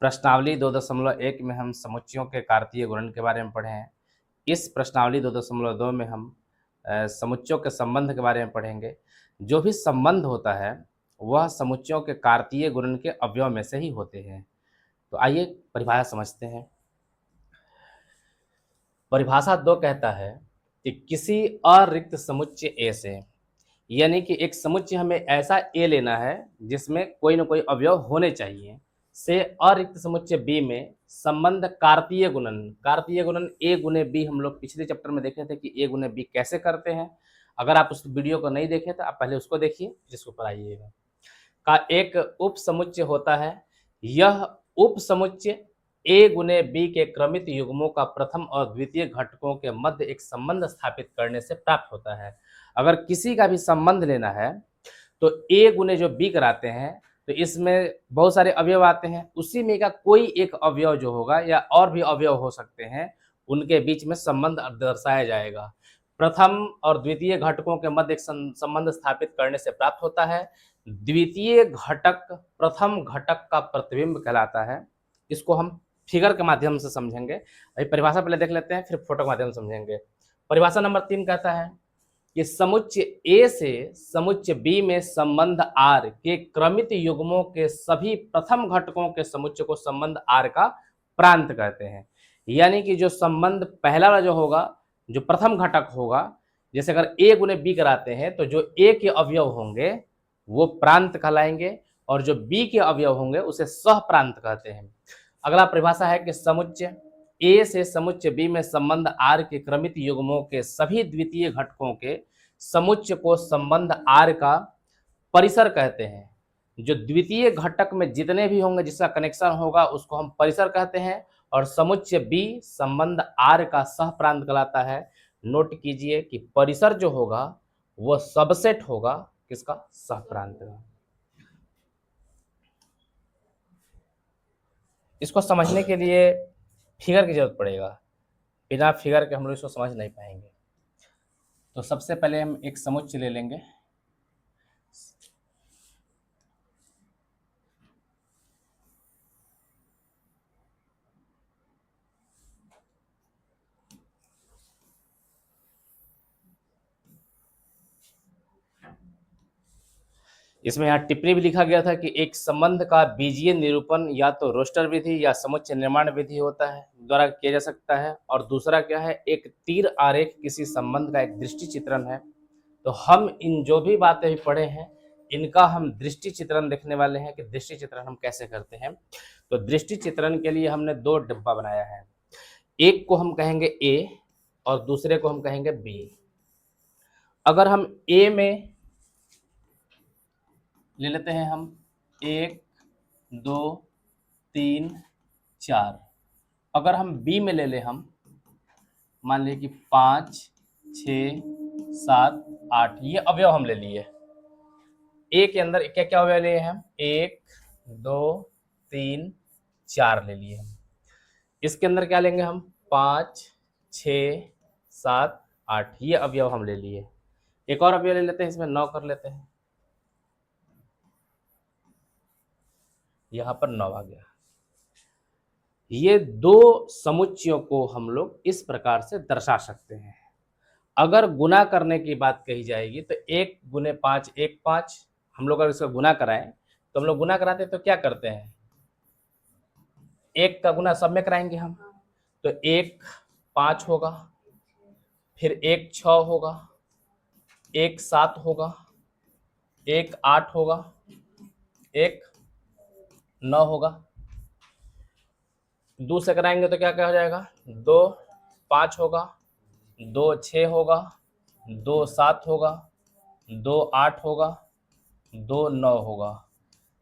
प्रश्नावली 2.1 में हम समुच्चयों के कार्तीय गुणन के बारे में पढ़े हैं। इस प्रश्नावली 2.2 में हम समुच्चयों के संबंध के बारे में पढ़ेंगे। जो भी संबंध होता है वह समुच्चयों के कार्तीय गुणन के अवयव में से ही होते हैं। तो आइए परिभाषा समझते हैं। परिभाषा 2 कहता है कि किसी अरिक्त समुच्चय ए से, यानी कि एक समुच्चय हमें ऐसा ए लेना है जिसमें कोई ना कोई अवयव होने चाहिए, से अरिक्त समुच्चय बी में संबंध कार्तीय गुणन ए गुने बी हम लोग पिछले चैप्टर में देखे थे कि ए गुने बी कैसे करते हैं। अगर आप उस वीडियो को नहीं देखे तो आप पहले उसको देखिए, जिसको पर आइएगा। का एक उप समुच्चय होता है। यह उप समुच्चय ए गुने बी के क्रमित युग्मों का प्रथम और द्वितीय घटकों के मध्य एक संबंध स्थापित करने से प्राप्त होता है। अगर किसी का भी संबंध लेना है तो ए गुने जो बी कराते हैं तो इसमें बहुत सारे अवयव आते हैं, उसी में का कोई एक अवयव जो होगा या और भी अवयव हो सकते हैं, उनके बीच में संबंध दर्शाया जाएगा। प्रथम और द्वितीय घटकों के मध्य एक संबंध स्थापित करने से प्राप्त होता है। द्वितीय घटक प्रथम घटक का प्रतिबिंब कहलाता है। इसको हम फिगर के माध्यम से समझेंगे। अभी परिभाषा पहले देख लेते हैं, फिर फोटो के माध्यम से समझेंगे। परिभाषा नंबर 3 कहता है कि समुच्चय ए से समुच्चय बी में संबंध आर के क्रमित युग्मों के सभी प्रथम घटकों के समुच्चय को संबंध आर का प्रांत कहते हैं। यानी कि जो संबंध पहला वाला जो होगा, जो प्रथम घटक होगा, जैसे अगर ए गुने बी कराते हैं तो जो ए के अवयव होंगे वो प्रांत कहलाएंगे और जो बी के अवयव होंगे उसे सह प्रांत कहते हैं। अगला परिभाषा है कि समुच्चय ए से समुच्चय बी में संबंध आर के क्रमित युग्मों के सभी द्वितीय घटकों के समुच्चय को संबंध आर का परिसर कहते हैं। जो द्वितीय घटक में जितने भी होंगे, जिसका कनेक्शन होगा, उसको हम परिसर कहते हैं। और समुच्चय बी संबंध आर का सह प्रांत कहलाता है। नोट कीजिए कि परिसर जो होगा वो सबसेट होगा किसका? सह प्रांत का। इसको समझने के लिए फिगर की जरूरत पड़ेगा, बिना फिगर के हम लोग इसको समझ नहीं पाएंगे। तो सबसे पहले हम एक समुच्चय ले लेंगे। इसमें यहाँ टिप्पणी भी लिखा गया था कि एक संबंध का बीजीय निरूपण या तो रोस्टर विधि या समुच्चय निर्माण विधि होता है द्वारा किया जा सकता है, और दूसरा क्या है, एक तीर आरेख किसी संबंध का एक दृष्टि चित्रण है। तो हम इन जो भी बातें पढ़े हैं इनका हम दृष्टि चित्रण देखने वाले हैं कि दृष्टि चित्रण हम कैसे करते हैं। तो दृष्टि चित्रण के लिए हमने 2 डिब्बा बनाया है। एक को हम कहेंगे ए और दूसरे को हम कहेंगे बी। अगर हम ए में ले लेते हैं हम 1 2 3 4, अगर हम बी में ले ले हम मान लीजिए कि 5 6 7 8, ये अवयव हम ले लिए। ए के अंदर क्या क्या अवयव लिए हम? 1 2 3 4 ले लिए हम। इसके अंदर क्या लेंगे हम? 5 6 7 8, ये अवयव हम ले लिए। एक और अवयव ले लेते हैं, इसमें 9 कर लेते हैं। यहां पर 9 आ गया। ये 2 समुच्चयों को हम लोग इस प्रकार से दर्शा सकते हैं। अगर गुना करने की बात कही जाएगी तो 1 गुने 5 1 5, हम लोग अगर इसका गुना कराएं तो हम लोग गुना कराते तो क्या करते हैं? 1 का गुना सब में कराएंगे हम, तो 1 5 होगा, फिर 1 6 होगा, 1 7 होगा, 1 8 होगा, 1 9 होगा। 2 से कराएंगे तो क्या क्या हो जाएगा? 2 5 होगा, 2 6 होगा, 2 7 होगा, 2 8 होगा, 2 9 होगा।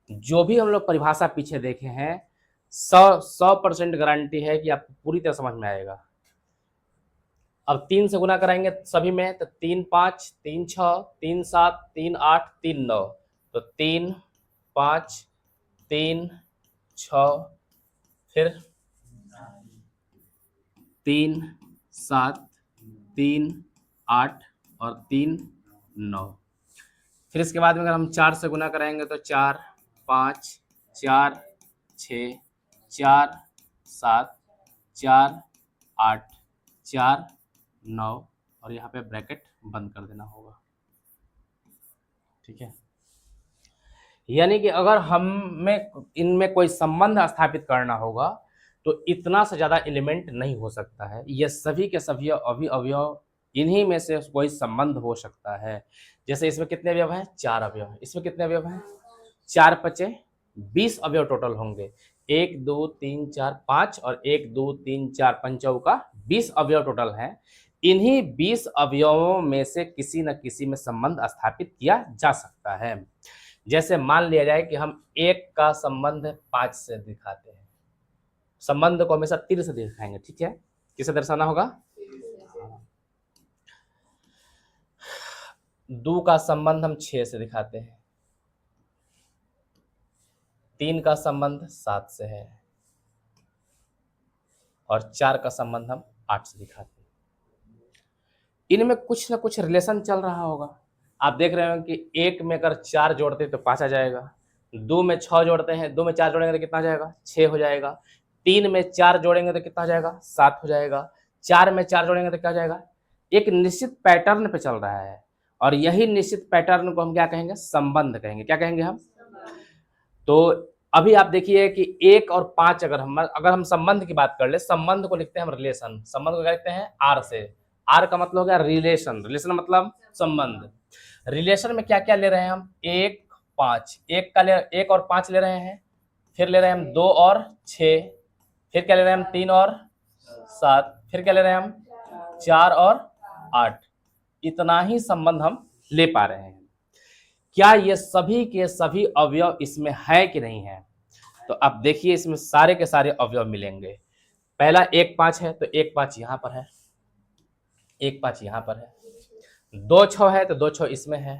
जो भी हम लोग परिभाषा पीछे देखे हैं 100% गारंटी है कि आपको पूरी तरह समझ में आएगा। अब 3 से गुना कराएंगे सभी में तो 3 5 3 6 3 7 3 8 3 9, तो 3 5 3 6, फिर 3 7 3 8 और 3 9। फिर इसके बाद में अगर हम 4 से गुना कराएंगे तो 4 5 4 6 4 7 4 8 4 9 और यहाँ पे ब्रैकेट बंद कर देना होगा। ठीक है, यानी कि अगर हमें इनमें कोई संबंध स्थापित करना होगा तो इतना से ज़्यादा एलिमेंट नहीं हो सकता है। ये सभी के सभी अवयव इन्हीं में से कोई संबंध हो सकता है। जैसे इसमें कितने अवयव हैं? 4 अवयव हैं। इसमें कितने अवयव हैं? 4 पचे 20 अवयव टोटल होंगे। 1 2 3 4 5 और 1 2 3 4 पंचों का 20 अवयव टोटल हैं। इन्हीं 20 अवयवों में से किसी न किसी में संबंध स्थापित किया जा सकता है। जैसे मान लिया जाए कि हम 1 का संबंध 5 से दिखाते हैं। संबंध को हमेशा तीर से दिखाएंगे। ठीक है, किसे दर्शाना होगा? 2 का संबंध हम 6 से दिखाते हैं। 3 का संबंध 7 से है और 4 का संबंध हम 8 से दिखाते हैं। इनमें कुछ ना कुछ रिलेशन चल रहा होगा। आप देख रहे हो कि 1 में अगर 4 जोड़ते हैं तो 5 आ जाएगा। 2 में 6 जोड़ते हैं, 2 में 4 जोड़ेंगे तो कितना आ जाएगा? 6 हो जाएगा। 3 में 4 जोड़ेंगे तो कितना हो जाएगा? 7 हो जाएगा। 4 में 4 जोड़ेंगे तो क्या हो जाएगा? एक निश्चित पैटर्न पे चल रहा है और यही निश्चित पैटर्न को हम क्या कहेंगे? संबंध कहेंगे। क्या कहेंगे हम? तो अभी आप देखिए कि 1 और 5 अगर हम संबंध की बात कर ले, संबंध को लिखते हैं हम रिलेशन। संबंध को क्या लिखते हैं? आर से। आर का मतलब हो गया रिलेशन। रिलेशन मतलब संबंध। रिलेशन में क्या क्या ले रहे हैं हम? 1 5, 1 और 5 ले रहे हैं, फिर ले रहे हैं हम 2 और 6, फिर क्या ले रहे हैं हम? 3 और 7, फिर क्या ले रहे हैं हम? 4 और 8। इतना ही संबंध हम ले पा रहे हैं। क्या ये सभी के सभी अवयव इसमें है कि नहीं है? तो अब देखिए इसमें सारे के सारे अवयव मिलेंगे। पहला 1 5 है तो 1 5 यहां पर है, 1 5 यहां पर है। 2 6 है तो 2 6 इसमें है,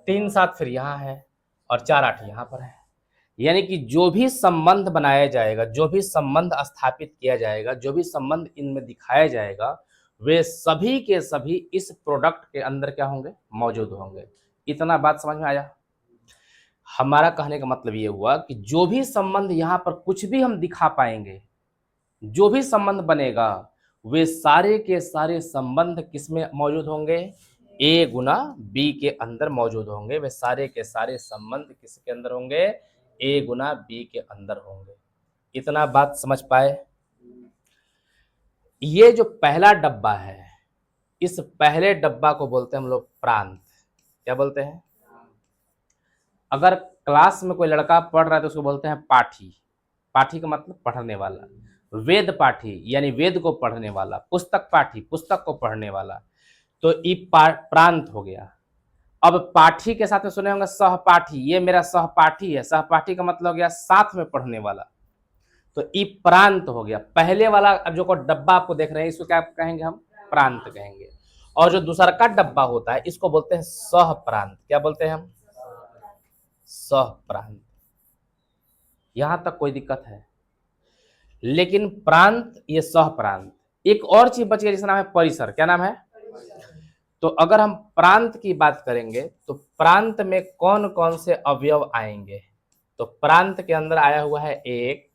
3 7 फिर यहाँ है और 4 8 यहाँ पर है। यानी कि जो भी संबंध बनाया जाएगा, जो भी संबंध स्थापित किया जाएगा, जो भी संबंध इनमें दिखाया जाएगा, वे सभी के सभी इस प्रोडक्ट के अंदर क्या होंगे? मौजूद होंगे। इतना बात समझ में आया? हमारा कहने का मतलब ये हुआ कि जो भी संबंध यहाँ पर कुछ भी हम दिखा पाएंगे, जो भी संबंध बनेगा, वे सारे के सारे संबंध किसमें मौजूद होंगे? ए गुना बी के अंदर मौजूद होंगे। वे सारे के सारे संबंध किसके अंदर होंगे? ए गुना बी के अंदर होंगे। इतना बात समझ पाए? ये जो पहला डब्बा है, इस पहले डब्बा को बोलते हैं हम लोग प्रांत। क्या बोलते हैं? अगर क्लास में कोई लड़का पढ़ रहा है तो उसको बोलते हैं पाठी। पाठी का मतलब पढ़ने वाला। वेद पाठी यानी वेद को पढ़ने वाला। पुस्तक पाठी पुस्तक को पढ़ने वाला। तो ये प्रांत हो गया। अब पाठी के साथ में सुने होंगे सहपाठी। ये मेरा सहपाठी है। सहपाठी का मतलब हो गया साथ में पढ़ने वाला। तो ई प्रांत हो गया। पहले वाला अब जो को डब्बा आपको देख रहे हैं इसको क्या कहेंगे हम? प्रांत कहेंगे। और जो दूसरा का डब्बा होता है इसको बोलते हैं सह प्रांत। क्या बोलते हैं हम? सह प्रांत। यहां तक कोई दिक्कत है? लेकिन प्रांत ये सह प्रांत। एक और चीज बच गई जिसका नाम है परिसर। क्या नाम है? तो अगर हम प्रांत की बात करेंगे तो प्रांत में कौन कौन से अवयव आएंगे? तो प्रांत के अंदर आया हुआ है 1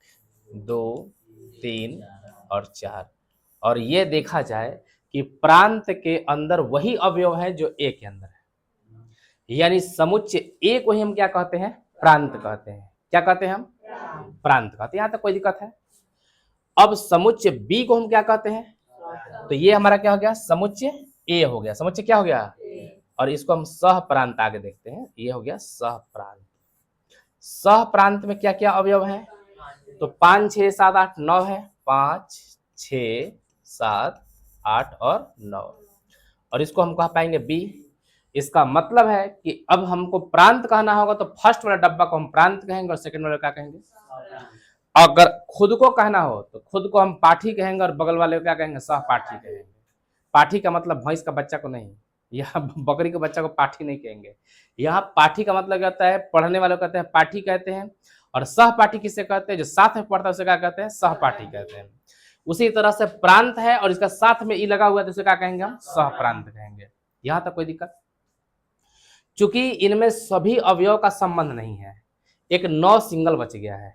2 3 और 4। और ये देखा जाए कि प्रांत के अंदर वही अवयव है जो ए के अंदर है। यानी समुच्चय ए को ही हम क्या कहते हैं? प्रांत कहते हैं। क्या कहते हैं हम? प्रांत कहते हैं। यहां तक कोई दिक्कत है? अब समुच्चय बी को हम क्या कहते हैं? तो ये हमारा क्या हो गया? समुच्चय ए हो गया। समुच्चय क्या हो गया? और इसको हम सह प्रांत आगे देखते हैं। ये हो गया सह प्रांत। सह प्रांत में क्या क्या अवयव है? तो 5 6 7 8 9 है। 5 6 7 8 और 9। और इसको हम कह पाएंगे बी। इसका मतलब है कि अब हमको प्रांत कहना होगा तो फर्स्ट वाला डब्बा को हम प्रांत कहेंगे और सेकंड वाले क्या कहेंगे? अगर खुद को कहना हो तो खुद को हम पाठी कहेंगे और बगल वाले को क्या कहेंगे? सहपाठी कहेंगे। पाठी का मतलब भैंस का बच्चा को नहीं, यहाँ बकरी के बच्चा को पाठी नहीं कहेंगे। यहाँ पाठी का मतलब क्या होता है? पढ़ने वाले को कहते हैं पाठी कहते हैं। और सहपाठी किसे कहते हैं? जो साथ में पढ़ता है उसे क्या कहते हैं? सहपाठी कहते हैं। उसी तरह से प्रांत है और इसका साथ में ई लगा हुआ है तो उसे क्या कहेंगे हम? सहप्रांत कहेंगे। यहां तक कोई दिक्कत? चूंकि इनमें सभी अवयव का संबंध नहीं है, एक 9 सिंगल बच गया है।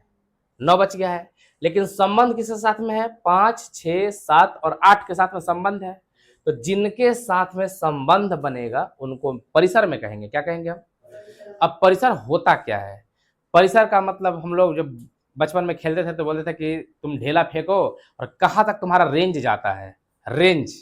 9 बच गया है। लेकिन संबंध किसके साथ में है? 5, 6, 7 और 8 के साथ में संबंध है। तो जिनके साथ में संबंध बनेगा उनको परिसर में कहेंगे। क्या कहेंगे हम? अब परिसर होता क्या है? परिसर का मतलब हम लोग जब बचपन में खेलते थे तो बोलते थे कि तुम ढेला फेंको और कहाँ तक तुम्हारा रेंज जाता है। रेंज,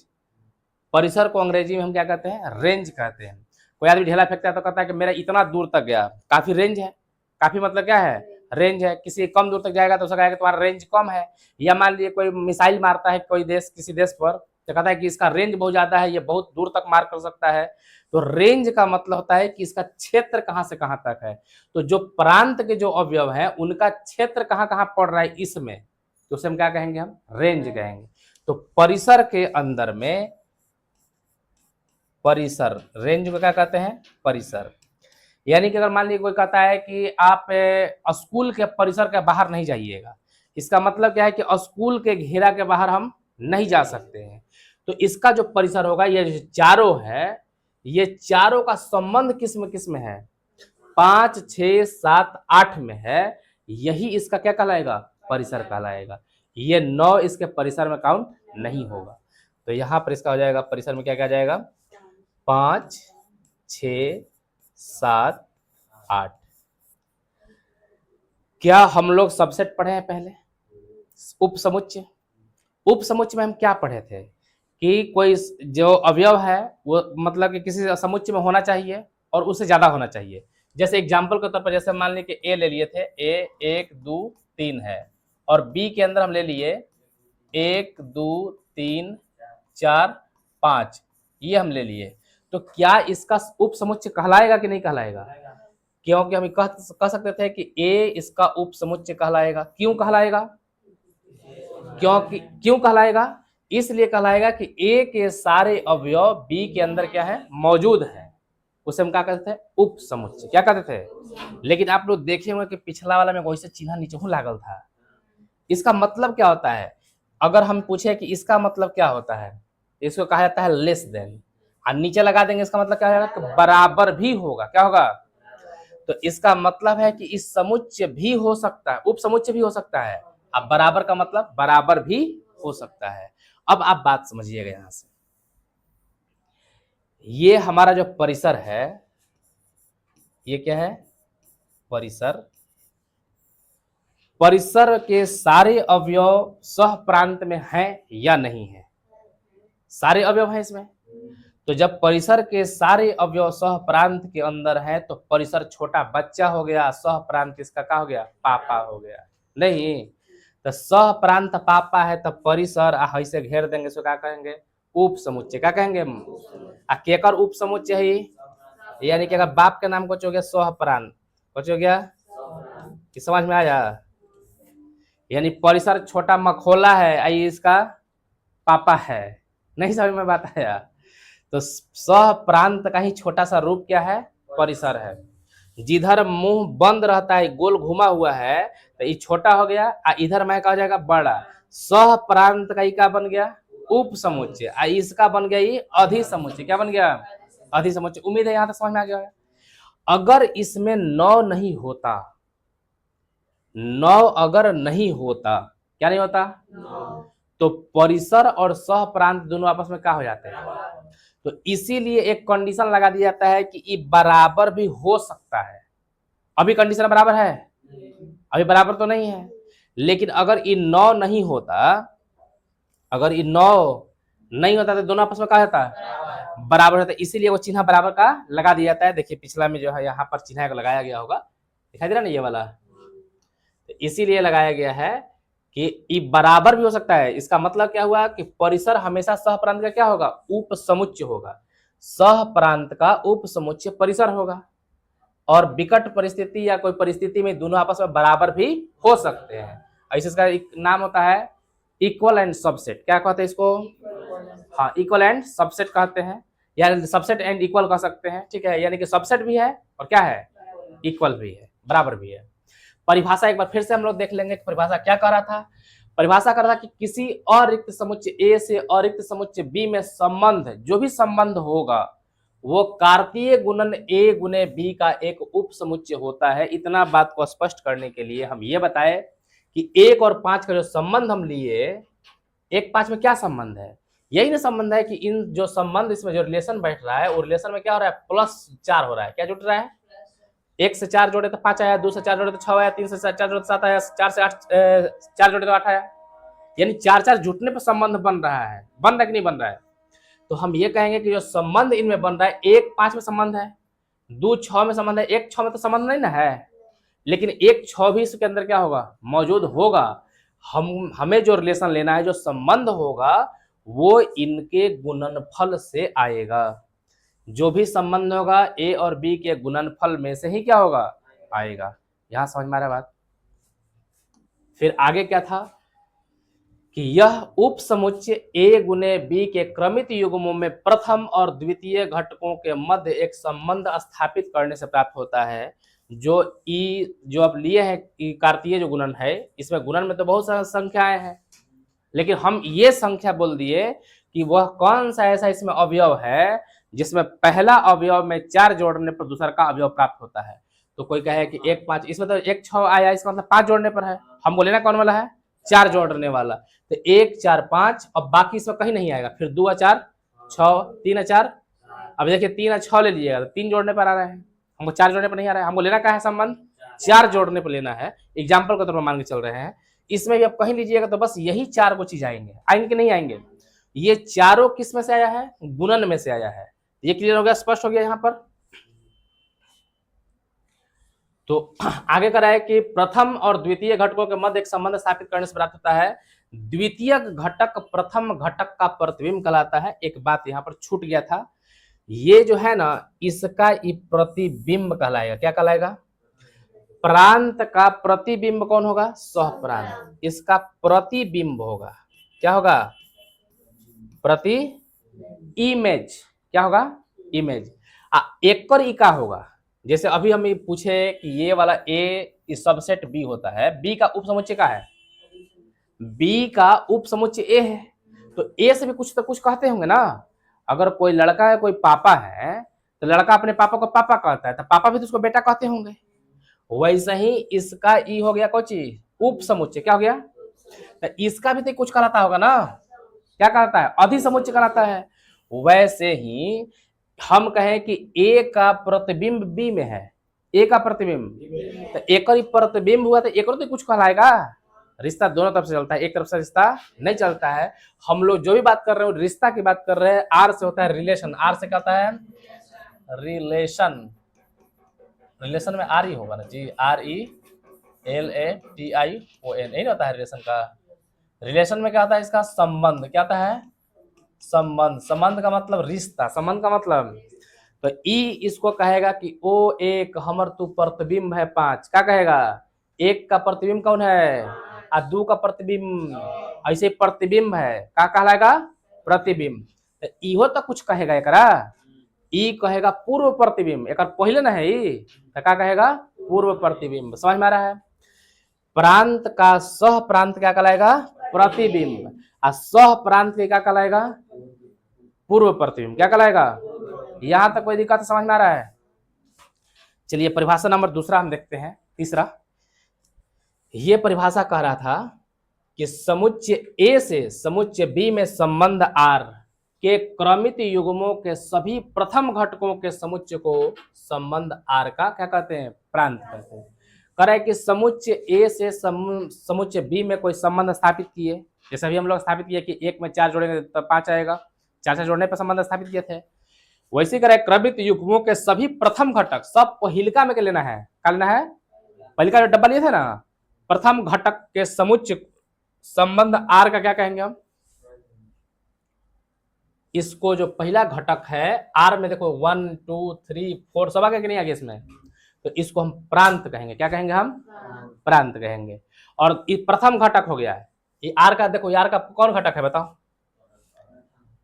परिसर को अंग्रेजी में हम क्या कहते हैं? रेंज कहते हैं। कोई आदमी ढेला फेंकता है तो कहता है कि मेरा इतना दूर तक गया, काफी रेंज है। काफी मतलब क्या है? रेंज है। किसी कम दूर तक जाएगा तो उसका कहेगा तुम्हारा रेंज कम है। या मान लीजिए कोई मिसाइल मारता है कोई देश किसी देश पर, तो कहता है कि इसका रेंज बहुत ज्यादा है, ये बहुत दूर तक मार कर सकता है। तो रेंज का मतलब होता है कि इसका क्षेत्र कहां से कहां तक है। तो जो प्रांत के जो अवयव है उनका क्षेत्र कहां कहां पड़ रहा है इसमें, तो उसे हम क्या कहेंगे? हम रेंज कहेंगे। तो परिसर के अंदर में परिसर, रेंज को क्या कहते हैं? परिसर। यानी कि अगर मान लीजिए कोई कहता है कि आप स्कूल के परिसर के बाहर नहीं जाइएगा, इसका मतलब क्या है कि स्कूल के घेरा के बाहर हम नहीं जा सकते हैं। तो इसका जो परिसर होगा, ये जो चारों है, ये चारों का संबंध किस में किस में है? 5, 6, 7, 8 में है। यही इसका क्या कहलाएगा? परिसर कहलाएगा। ये 9 इसके परिसर में काउंट नहीं होगा। तो यहां पर इसका हो जाएगा परिसर में क्या क्या जाएगा? 5, 6, 7, 8। क्या हम लोग सबसेट पढ़े हैं पहले? उपसमुच्चय। उपसमुच्चय में हम क्या पढ़े थे कि कोई जो अवयव है वो मतलब कि किसी समुच्चय में होना चाहिए और उससे ज्यादा होना चाहिए। जैसे एग्जांपल के तौर पर, जैसे मान लीजिए कि ए ले लिए थे, ए 1, 2, 3 है, और बी के अंदर हम ले लिए 1, 2, 3, 4, 5, ये हम ले लिए। तो क्या इसका उपसमुच्चय कहलाएगा कि नहीं कहलाएगा? क्योंकि हम कह सकते थे कि ए इसका उपसमुच्चय कहलाएगा। क्यों कहलाएगा? क्यों कहलाएगा? इसलिए कहलाएगा कि ए के सारे अवयव बी के अंदर क्या है? मौजूद है। उसे हम क्या कहते थे? उपसमुच्चय। क्या कहते थे? लेकिन आप लोग देखे होंगे कि पिछला वाला में वैसे चिन्ह नीचे लागल था। इसका मतलब क्या होता है? अगर हम पूछे कि इसका मतलब क्या होता है, इसको कहा जाता है लेस देन, और नीचे लगा देंगे इसका मतलब क्या होगा? कि बराबर भी होगा। क्या होगा? तो इसका मतलब है कि इस समुच्चय भी हो सकता है, उपसमुच्चय भी हो सकता है। अब बराबर का मतलब बराबर भी हो सकता है। अब आप बात समझिएगा यहां से, ये हमारा जो परिसर है, ये क्या है? परिसर। परिसर के सारे अवयव सह प्रांत में हैं या नहीं है? सारे अवयव हैं इसमें। तो जब परिसर के सारे अवयव सह प्रांत के अंदर है तो परिसर छोटा बच्चा हो गया, सह प्रांत इसका क्या हो गया? पापा हो गया। नहीं, तो सह प्रांत पापा है तो परिसर ऐसे घेर देंगे, इसको क्या कहेंगे? उप समुच्चय। क्या कहेंगे? केकर उप समुच्चय है? यानी कि अगर बाप के नाम कुछ हो गया सह प्रांत, कुछ हो गया कि समझ में आया? यानी परिसर छोटा मखोला है, आई इसका पापा है। नहीं समझ में बात आया? तो सह प्रांत का ही छोटा सा रूप क्या है? परिसर है। जिधर मुंह बंद रहता है, गोल घुमा हुआ है, तो ये छोटा हो गया, इधर में क्या हो जाएगा? बड़ा। सह प्रांत का ही क्या बन गया? उप समुच्चय। इसका बन गया ये अधि समुच्चय। क्या बन गया? अधि समुच्चय। उम्मीद है यहां तक समझ में आ गया। अगर इसमें 9 नहीं होता, 9 अगर नहीं होता, क्या नहीं होता? तो परिसर और सह प्रांत दोनों आपस में क्या हो जाते हैं? तो इसीलिए एक कंडीशन लगा दिया जाता है कि ये बराबर भी हो सकता है। अभी कंडीशन बराबर है? अभी बराबर तो नहीं है। लेकिन अगर ये 9 नहीं होता, अगर ये 9 नहीं होता तो दोनों आपस में क्या होता है? बराबर होता है। इसीलिए वो चिन्ह बराबर का लगा दिया जाता है। देखिए पिछला में जो है यहाँ पर चिन्ह लगाया गया होगा, दिखाई दे रहा ना ये वाला, तो इसीलिए लगाया गया है कि ये बराबर भी हो सकता है। इसका मतलब क्या हुआ कि परिसर हमेशा सह प्रांत का क्या होगा? उप समुच्चय होगा। सह प्रांत का उप समुच्चय परिसर होगा। और विकट परिस्थिति या कोई परिस्थिति में दोनों आपस में बराबर भी हो सकते हैं। ऐसे इसका एक नाम होता है इक्वल एंड सबसेट। क्या कहते हैं इसको? हाँ, इक्वल एंड सबसेट कहते हैं, या सबसेट एंड इक्वल कह सकते हैं। ठीक है, यानी कि सबसेट भी है और क्या है? इक्वल भी है, बराबर भी है। परिभाषा एक बार फिर से हम लोग देख लेंगे। परिभाषा क्या कह रहा था? परिभाषा कर रहा था कि किसी अरिक्त समुच्चय ए से अरिक्त समुच्चय बी में संबंध, जो भी संबंध होगा वो कार्तीय गुणन ए गुने बी का एक उप समुच्चय होता है। इतना बात को स्पष्ट करने के लिए हम ये बताए कि 1 और 5 का जो संबंध हम लिए, 1 5 में क्या संबंध है, यही ना संबंध है कि इन जो संबंध इसमें जो रिलेशन बैठ रहा है वो रिलेशन में क्या हो रहा है, +4 हो रहा है। क्या जुड़ रहा है, 1 से 4 जोड़े तो 5 आया, 2 से 4 जोड़े तो 6 आया, 3 से 4 जोड़े तो 7 आया, 4 से 8 4 जोड़े तो 8 आया। यानी 4 4 जुटने पर संबंध बन रहा है, बन रहा है कि नहीं बन रहा है। तो हम ये कहेंगे कि जो संबंध इनमें बन रहा है, 1 5 में संबंध है, 2 6 में संबंध है, 1 6 में तो संबंध नहीं ना है, लेकिन 1 6 भी इसके अंदर क्या होगा, मौजूद होगा। हमें जो रिलेशन लेना है, जो संबंध होगा वो इनके गुणनफल से आएगा। जो भी संबंध होगा ए और बी के गुणनफल में से ही क्या होगा, आएगा। यहां समझ में आ रहा बात। फिर आगे क्या था कि यह उपसमुच्चय ए गुने बी के क्रमित युग्मों में प्रथम और द्वितीय घटकों के मध्य एक संबंध स्थापित करने से प्राप्त होता है। जो ई जो अब लिए हैं कार्तीय जो गुणन है, इसमें गुणन में तो बहुत सारी संख्याएं हैं, लेकिन हम ये संख्या बोल दिए कि वह कौन सा ऐसा इसमें अवयव है जिसमें पहला अवयव में 4 जोड़ने पर दूसरा का अवयव प्राप्त होता है। तो कोई कहे कि 1 5, इसमें तो 1 6 आया, इसका मतलब 5 जोड़ने पर है। हम बोले ना कौन वाला है, 4 जोड़ने वाला। तो 1 4 5, अब बाकी इसमें कहीं नहीं आएगा। फिर 2 4 6, 3 4, अब देखिए 3 और 6 ले लीजिएगा तो 3 जोड़ने पर आ रहा है, हमको 4 जोड़ने पर नहीं आ रहा है। हमको लेना क्या है, संबंध 4 जोड़ने पर लेना है। एग्जाम्पल के तौर पर मान के चल रहे हैं। इसमें भी आप कहीं लीजिएगा तो बस यही 4 को चीज आएंगे, आएंगे कि नहीं आएंगे। ये चारों किस में से आया है, गुणन में से आया है। ये क्लियर हो गया, स्पष्ट हो गया यहाँ पर। तो आगे करा है कि प्रथम और द्वितीय घटकों के मध्य एक संबंध स्थापित करने से प्राप्त होता है। द्वितीय घटक प्रथम घटक का प्रतिबिंब कहलाता है। एक बात यहाँ पर छूट गया था, ये जो है ना, इसका प्रतिबिंब कहलाएगा। क्या कहलाएगा, प्रांत का प्रतिबिंब कौन होगा, सहप्रांत। इसका प्रतिबिंब होगा, क्या होगा, प्रति इमेज, क्या होगा, इमेज। एक और ई का होगा। जैसे अभी हम पूछे कि ये वाला ए इस सबसेट बी होता है, बी का उपसमुच्चय का है, बी का उपसमुच्चय ए है, तो ए से भी कुछ तो कुछ कहते होंगे ना। अगर कोई लड़का है, कोई पापा है, तो लड़का अपने पापा को पापा कहता है, तो पापा भी तो उसको बेटा कहते होंगे। वैसे ही इसका ई हो गया कोची, उपसमुच्चय। क्या हो गया, तो इसका भी तो कुछ कहलाता होगा ना, क्या कहलाता है, अधिसमुच्चय कहलाता है। वैसे ही हम कहें कि ए का प्रतिबिंब बी में है, ए का प्रतिबिंब, तो एक ही प्रतिबिंब हुआ तो एक तो कुछ कहलाएगा। रिश्ता दोनों तरफ से चलता है, एक तरफ से रिश्ता नहीं चलता है। हम लोग जो भी बात कर रहे हो रिश्ता की बात कर रहे हैं। आर से होता है रिलेशन, आर से कहता है रिलेशन। रिलेशन में आर ही होगा ना जी, RELATION, नहीं होता है रिलेशन का। रिलेशन में क्या होता है, इसका संबंध। क्या होता है, संबंध। संबंध का मतलब रिश्ता, संबंध का मतलब। तो ई इसको कहेगा कि ओ एक हमर तू प्रतिबिंब है 5। क्या कहेगा, एक का प्रतिबिंब कौन है, और 2 का प्रतिबिंब। ऐसे प्रतिबिंब है, क्या कहलाएगा, प्रतिबिंब। तो इहो तो कुछ कहेगा एकरा, ई कहेगा पूर्व प्रतिबिंब। एक पहले ना है ई, तो क्या कहेगा, पूर्व प्रतिबिंब। समझ में आ रहा है। प्रांत का सह प्रांत क्या कहलाएगा, प्रतिबिंब, और सह प्रांत के क्या कहलाएगा, पूर्व प्रतिबिंब। क्या कहलाएगा। यहां तक कोई दिक्कत समझ में आ रहा है। चलिए परिभाषा नंबर दूसरा हम देखते हैं, तीसरा। ये परिभाषा कह रहा था कि समुच्चय ए से समुच्चय बी में संबंध आर के क्रमित युग्मों के सभी प्रथम घटकों के समुच्चय को संबंध आर का क्या कहते हैं, प्रांत कहते हैं। कह रहा है कि समुच्चय ए से समुच्चय बी में कोई संबंध स्थापित किए। जैसे अभी हम लोग स्थापित किए कि 1 में 4 जोड़ेंगे तो 5 आएगा, 4 4 जोड़ने पर संबंध स्थापित किए थे। वैसे कह क्रमित युग्मों के सभी प्रथम घटक, सब पहिलका में के लेना है। क्या लेना है, पहिलका जो डब्बा लिए थे ना, प्रथम घटक के समुच्चय संबंध आर का क्या कहेंगे हम। इसको जो पहला घटक है आर में, देखो 1 2 3 4 सब आ गया कि नहीं आ गया इसमें, तो इसको हम प्रांत कहेंगे। क्या कहेंगे हम, प्रांत कहेंगे। और ये प्रथम घटक हो गया है। ये आर का, देखो आर का कौन घटक है बताओ।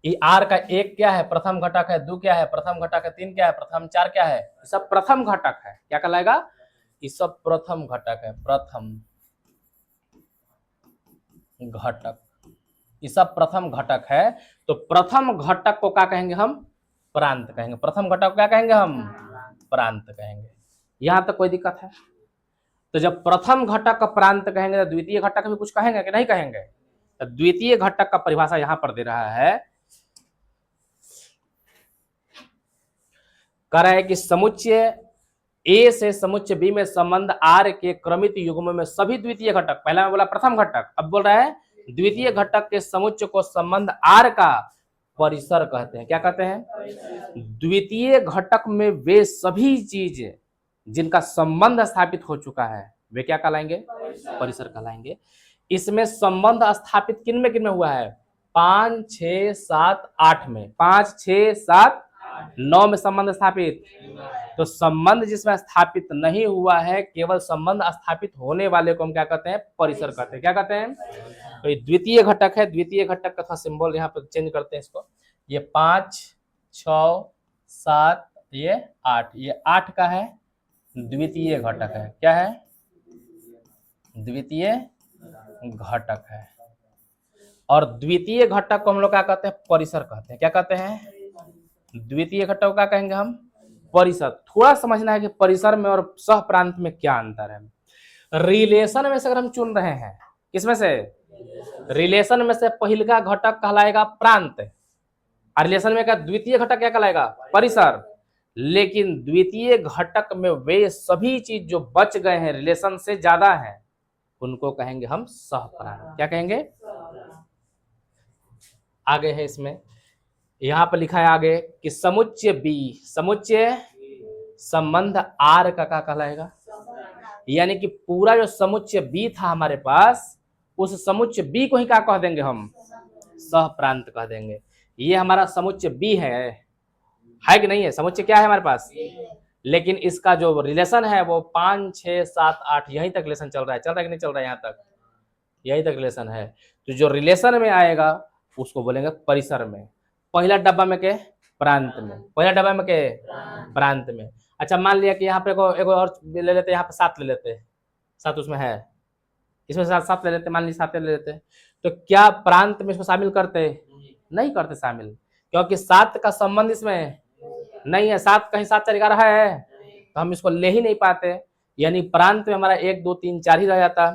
ये आर का 1 क्या है, प्रथम घटक है। 2 क्या है, प्रथम घटक है। 3 क्या है, प्रथम। 4 क्या है, ये सब प्रथम घटक है। क्या कहलाएगा, ये सब प्रथम घटक है, प्रथम घटक। ये सब प्रथम घटक है। तो प्रथम घटक को क्या कहेंगे हम, प्रांत कहेंगे। प्रथम घटक को क्या कहेंगे हम, प्रांत कहेंगे। यहां तक कोई दिक्कत है। तो जब प्रथम घटक का प्रांत कहेंगे तो द्वितीय घटक भी कुछ कहेंगे कि नहीं कहेंगे? तो द्वितीय घटक का परिभाषा यहां पर दे रहा है, कह रहा है कि समुच्चय ए से समुच्चय बी में संबंध आर के क्रमित युग्मों में सभी द्वितीय घटक, पहला मैं बोला प्रथम घटक, अब बोल रहा है द्वितीय घटक के समुच्चय को संबंध आर का परिसर कहते हैं। क्या कहते हैं? द्वितीय घटक में वे सभी चीज जिनका संबंध स्थापित हो चुका है वे क्या कहलाएंगे? परिसर कहलाएंगे। इसमें संबंध स्थापित किन में हुआ है? 5, 6, 7, 8 में। 5, 6, 7, 9 में संबंध स्थापित। तो संबंध जिसमें स्थापित नहीं हुआ है, केवल संबंध स्थापित होने वाले को हम क्या कहते हैं? परिसर कहते हैं। क्या कहते हैं? तो ये द्वितीय घटक है। द्वितीय घटक का था सिंबल यहाँ पर चेंज करते हैं इसको। ये 5, 6, 7, ये 8, ये 8 का है द्वितीय घटक है। क्या है? द्वितीय घटक है। और द्वितीय घटक को हम लोग क्या कहते हैं? परिसर कहते हैं। क्या कहते हैं? द्वितीय घटक क्या कहेंगे हम? परिसर। थोड़ा समझना है कि परिसर में और सह प्रांत में क्या अंतर है। रिलेशन में से अगर हम चुन रहे हैं, किसमें से? रिलेशन में से पहिलका घटक कहलाएगा प्रांत, और रिलेशन में क्या द्वितीय घटक क्या कहलाएगा? परिसर। लेकिन द्वितीय घटक में वे सभी चीज जो बच गए हैं, रिलेशन से ज्यादा है, उनको कहेंगे हम सह प्रांत। क्या कहेंगे? आगे है इसमें, यहां पर लिखा है आगे कि समुच्चय बी, समुच्चय संबंध आर का क्या कहलाएगा? यानी कि पूरा जो समुच्चय बी था हमारे पास, उस समुच्चय बी को ही क्या कह देंगे हम? सह प्रांत कह देंगे। ये हमारा समुच्चय बी है कि नहीं है? समुच्चय क्या है हमारे पास? लेकिन इसका जो रिलेशन है वो 5, 6, 7, 8 यहीं तक रिलेशन चल रहा है। चल रहा है कि नहीं चल रहा है? यहाँ तक, यहीं तक रिलेशन है। तो जो रिलेशन में आएगा उसको बोलेंगे परिसर में। पहला डब्बा में के? प्रांत में। पहला डब्बा में के? प्रांत में। अच्छा, मान लिया कि यहाँ पे एक और ले लेते, यहाँ पे 7 ले लेते, 7 उसमें है, इसमें 7 ले लेते, मान लीजिए 7 ले लेते, तो क्या प्रांत में इसको शामिल करते? नहीं करते शामिल, क्योंकि 7 का संबंध इसमें नहीं है। 7 कहीं 7 चल रहा है तो हम इसको ले ही नहीं पाते। यानी प्रांत में हमारा 1, 2, 3, 4 ही रह जाता,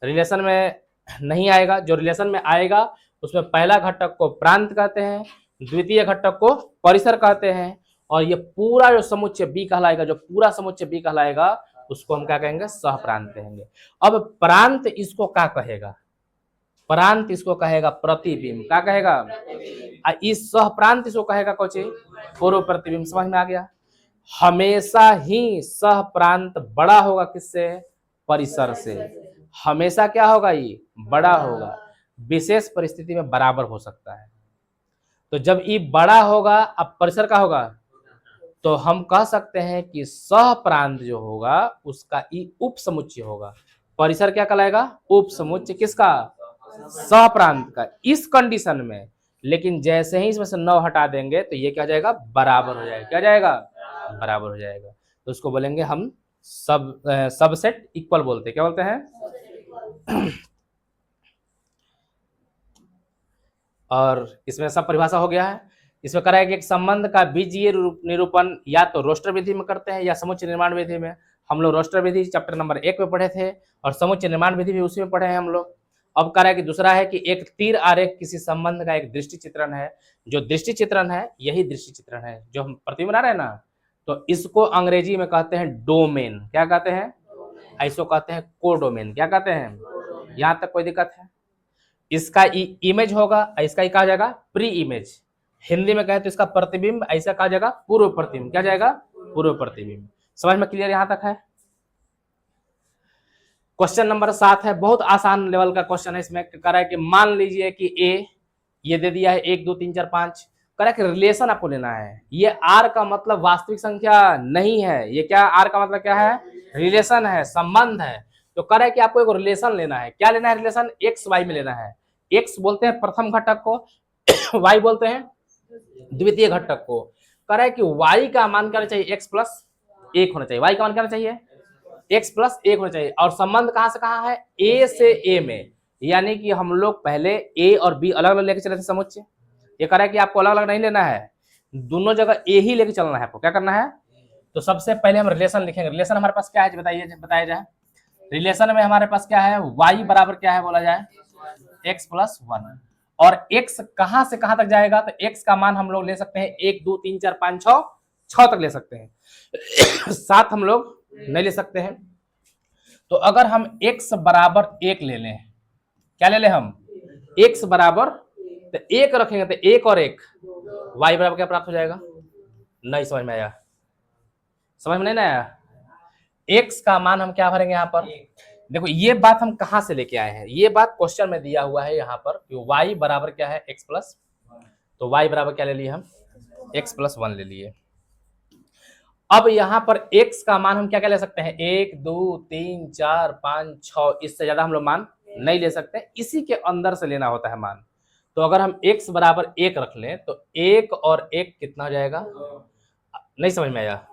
रिलेशन में नहीं आएगा। जो रिलेशन में आएगा उसमें पहला घटक को प्रांत कहते हैं, द्वितीय घटक को परिसर कहते हैं, और ये पूरा जो समुच्चय बी कहलाएगा, जो पूरा समुच्चय बी कहलाएगा, उसको हम क्या कहेंगे? सह प्रांत कहेंगे। अब प्रांत इसको क्या कहेगा? प्रांत इसको कहेगा प्रतिबिंब। क्या कहेगा? इस सह प्रांत इसको कहेगा कोची? पूर्व प्रतिबिंब। समझ में आ गया? हमेशा ही सह प्रांत बड़ा होगा किससे? परिसर से। हमेशा क्या होगा? ये बड़ा होगा। विशेष परिस्थिति में बराबर हो सकता है। तो जब ये बड़ा होगा, अब परिसर का होगा, तो हम कह सकते हैं कि सह प्रांत जो होगा उसका ई उप समुच्चय होगा। परिसर क्या कहलाएगा? उप समुच्चय किसका? सह प्रांत का। इस कंडीशन में, लेकिन जैसे ही इसमें से 9 हटा देंगे तो ये क्या जाएगा? बराबर हो जाएगा। क्या जाएगा? बराबर हो जाएगा। तो उसको बोलेंगे हम सबसेट इक्वल बोलते हैं। क्या बोलते हैं? और इसमें सब परिभाषा हो गया है। इसमें करा है कि एक संबंध का बीजीय निरूपण या तो रोस्टर विधि में करते हैं या समुच्चय निर्माण विधि में। हम लोग रोस्टर विधि चैप्टर नंबर 1 में पढ़े थे, और समुच्चय निर्माण विधि भी उसी में पढ़े हैं हम लोग। अब कह रहा है कि दूसरा है कि एक तीर आरेख किसी संबंध का एक दृष्टि चित्रण है। जो दृष्टि चित्रण है यही दृष्टि चित्रण है जो हम प्रतिबिंब बना रहे हैं ना, तो इसको अंग्रेजी में कहते हैं डोमेन। क्या कहते हैं? ऐसो कहते हैं कोडोमेन। क्या कहते हैं? यहां तक कोई दिक्कत है? इसका इमेज होगा, इसका कहा जाएगा प्री इमेज। हिंदी में कहे तो इसका प्रतिबिंब, ऐसा कहा जाएगा पूर्व प्रतिबिंब। क्या जाएगा? पूर्व प्रतिबिंब। समझ में क्लियर यहां तक है? क्वेश्चन नंबर 7 है, बहुत आसान लेवल का क्वेश्चन है। इसमें कह रहा है कि मान लीजिए कि ए ये दे दिया है 1, 2, 3, 4, 5। कह रहा है कि रिलेशन आपको लेना है। ये आर का मतलब वास्तविक संख्या नहीं है। ये क्या? आर का मतलब क्या है? रिलेशन है, संबंध है। तो कह रहा है कि आपको एक रिलेशन लेना है। क्या लेना है? रिलेशन एक्स वाई में लेना है। एक्स बोलते हैं प्रथम घटक को, वाई बोलते हैं द्वितीय घटक को। कह रहा है कि वाई का मान क्या चाहिए? एक्स प्लस 1 होना चाहिए। वाई का मान क्या चाहिए? x प्लस 1 होना चाहिए। और संबंध कहां से कहां है? a से a में। यानी कि हम लोग पहले a और b अलग अलग लेके चले थे समुच्चय। ये कह रहा है कि आपको अलग अलग नहीं लेना है, दोनों जगह a ही लेके चलना है। आपको क्या करना है? तो सबसे पहले हम रिलेशन लिखेंगे। रिलेशन हमारे पास क्या है बताइए, बताया जाए। रिलेशन में हमारे पास क्या है, y बराबर क्या है बोला जाए, x प्लस 1। और x कहां से कहां तक जाएगा, तो x का मान हम लोग ले सकते हैं 1 2 3 4 5 6 तक ले सकते हैं 7 हम लोग नहीं ले सकते हैं। तो अगर हम x बराबर 1 ले लें, क्या ले लें हम, x बराबर, तो 1 रखेंगे तो 1 और 1 y बराबर क्या प्राप्त हो जाएगा, नहीं समझ में आया, समझ में नहीं ना आया। x का मान हम क्या भरेंगे यहाँ पर, देखो ये बात हम कहां से लेके आए हैं, ये बात क्वेश्चन में दिया हुआ है यहाँ पर कि y बराबर क्या है, x प्लस, तो y बराबर क्या ले लिए हम, x प्लस 1 ले लिए। अब यहाँ पर x का मान हम क्या क्या ले सकते हैं, 1 2 3 4 5 6, इससे ज्यादा हम लोग मान नहीं ले सकते, इसी के अंदर से लेना होता है मान। तो अगर हम x बराबर 1 रख लें तो 1 और 1 कितना हो जाएगा, नहीं समझ में आया,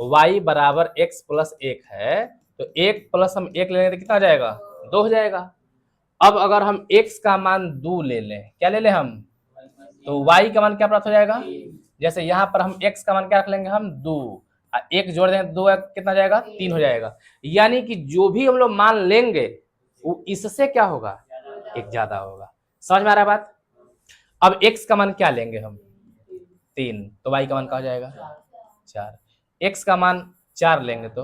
y बराबर x प्लस 1 है, तो 1 प्लस हम 1 लेंगे तो कितना हो जाएगा, 2 हो जाएगा। अब अगर हम x का मान 2 ले लें, क्या ले लें हम, तो y का मान क्या प्राप्त हो जाएगा, जैसे यहाँ पर हम x का मान क्या रख लेंगे हम 2, 1 जोड़ देंगे 2 कितना हो जाएगा, 3 हो जाएगा। यानी कि जो भी हम लोग मान लेंगे वो इससे क्या होगा, एक ज्यादा होगा। समझ में आ रहा है बात। अब x का मान क्या लेंगे हम 3, तो y का मान क्या हो जाएगा 4, x का मान 4 लेंगे तो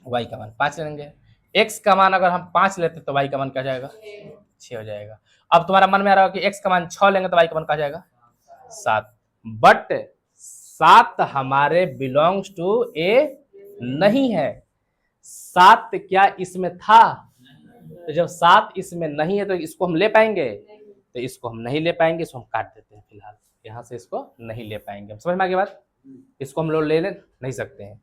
y का मान 5 लेंगे, x का मान अगर हम 5 लेते तो y का मान क्या हो जाएगा 6 हो जाएगा। अब तुम्हारा मन में आ रहा हो कि x का मान 6 लेंगे तो y का मान क्या हो जाएगा 7, बट 7 हमारे बिलोंग्स टू ए नहीं है, 7 क्या इसमें था, तो जब 7 इसमें नहीं है तो इसको हम ले पाएंगे, तो इसको हम नहीं ले पाएंगे, इसको हम काट देते हैं फिलहाल, यहाँ से इसको नहीं ले पाएंगे। समझ में आ गई बात, इसको हम लोग ले नहीं सकते हैं।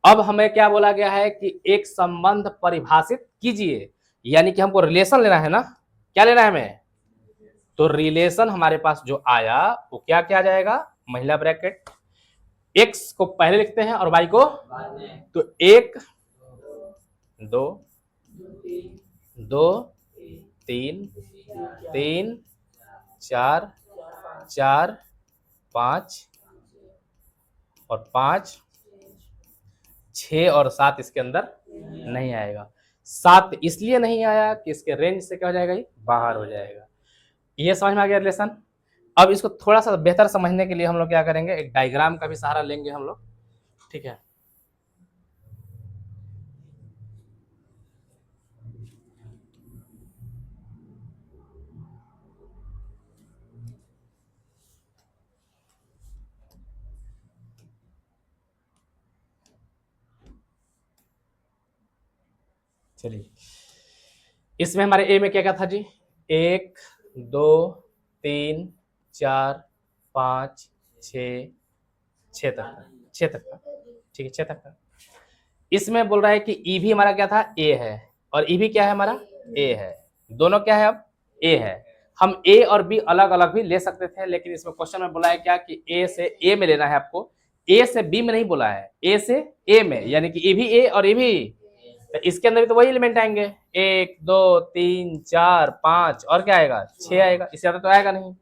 अब हमें क्या बोला गया है कि एक संबंध परिभाषित कीजिए, यानी कि हमको रिलेशन लेना है ना, क्या लेना है हमें, तो रिलेशन हमारे पास जो आया वो क्या क्या जाएगा, महिला ब्रैकेट, x को पहले लिखते हैं और y को, तो 1 2 2 3 3 4 4 5 और 5 6 और 7 इसके अंदर नहीं आएगा। 7 इसलिए नहीं आया कि इसके रेंज से क्या हो जाएगा, ये बाहर हो जाएगा। ये समझ में आ गया रिलेशन। अब इसको थोड़ा सा बेहतर समझने के लिए हम लोग क्या करेंगे, एक डायग्राम का भी सहारा लेंगे हम लोग, ठीक है। चलिए, इसमें हमारे ए में क्या क्या था जी, 1 2 3 4 5 6 6 तक, 6 तक था, ठीक है 6 तक था। इसमें बोल रहा है कि ई भी हमारा क्या था, ए है, और ई भी क्या है हमारा, ए है, दोनों क्या है अब, ए है। हम ए और बी अलग अलग भी ले सकते थे, लेकिन इसमें क्वेश्चन में बोला है क्या कि ए से ए में लेना है आपको, ए से बी में नहीं बोला है, ए से ए में, यानी कि ई भी ए और ए भी, तो इसके अंदर भी तो वही एलिमेंट आएंगे, 1 2 3 4 5 और क्या आएगा 6 आएगा, इससे ज्यादा तो आएगा नहीं।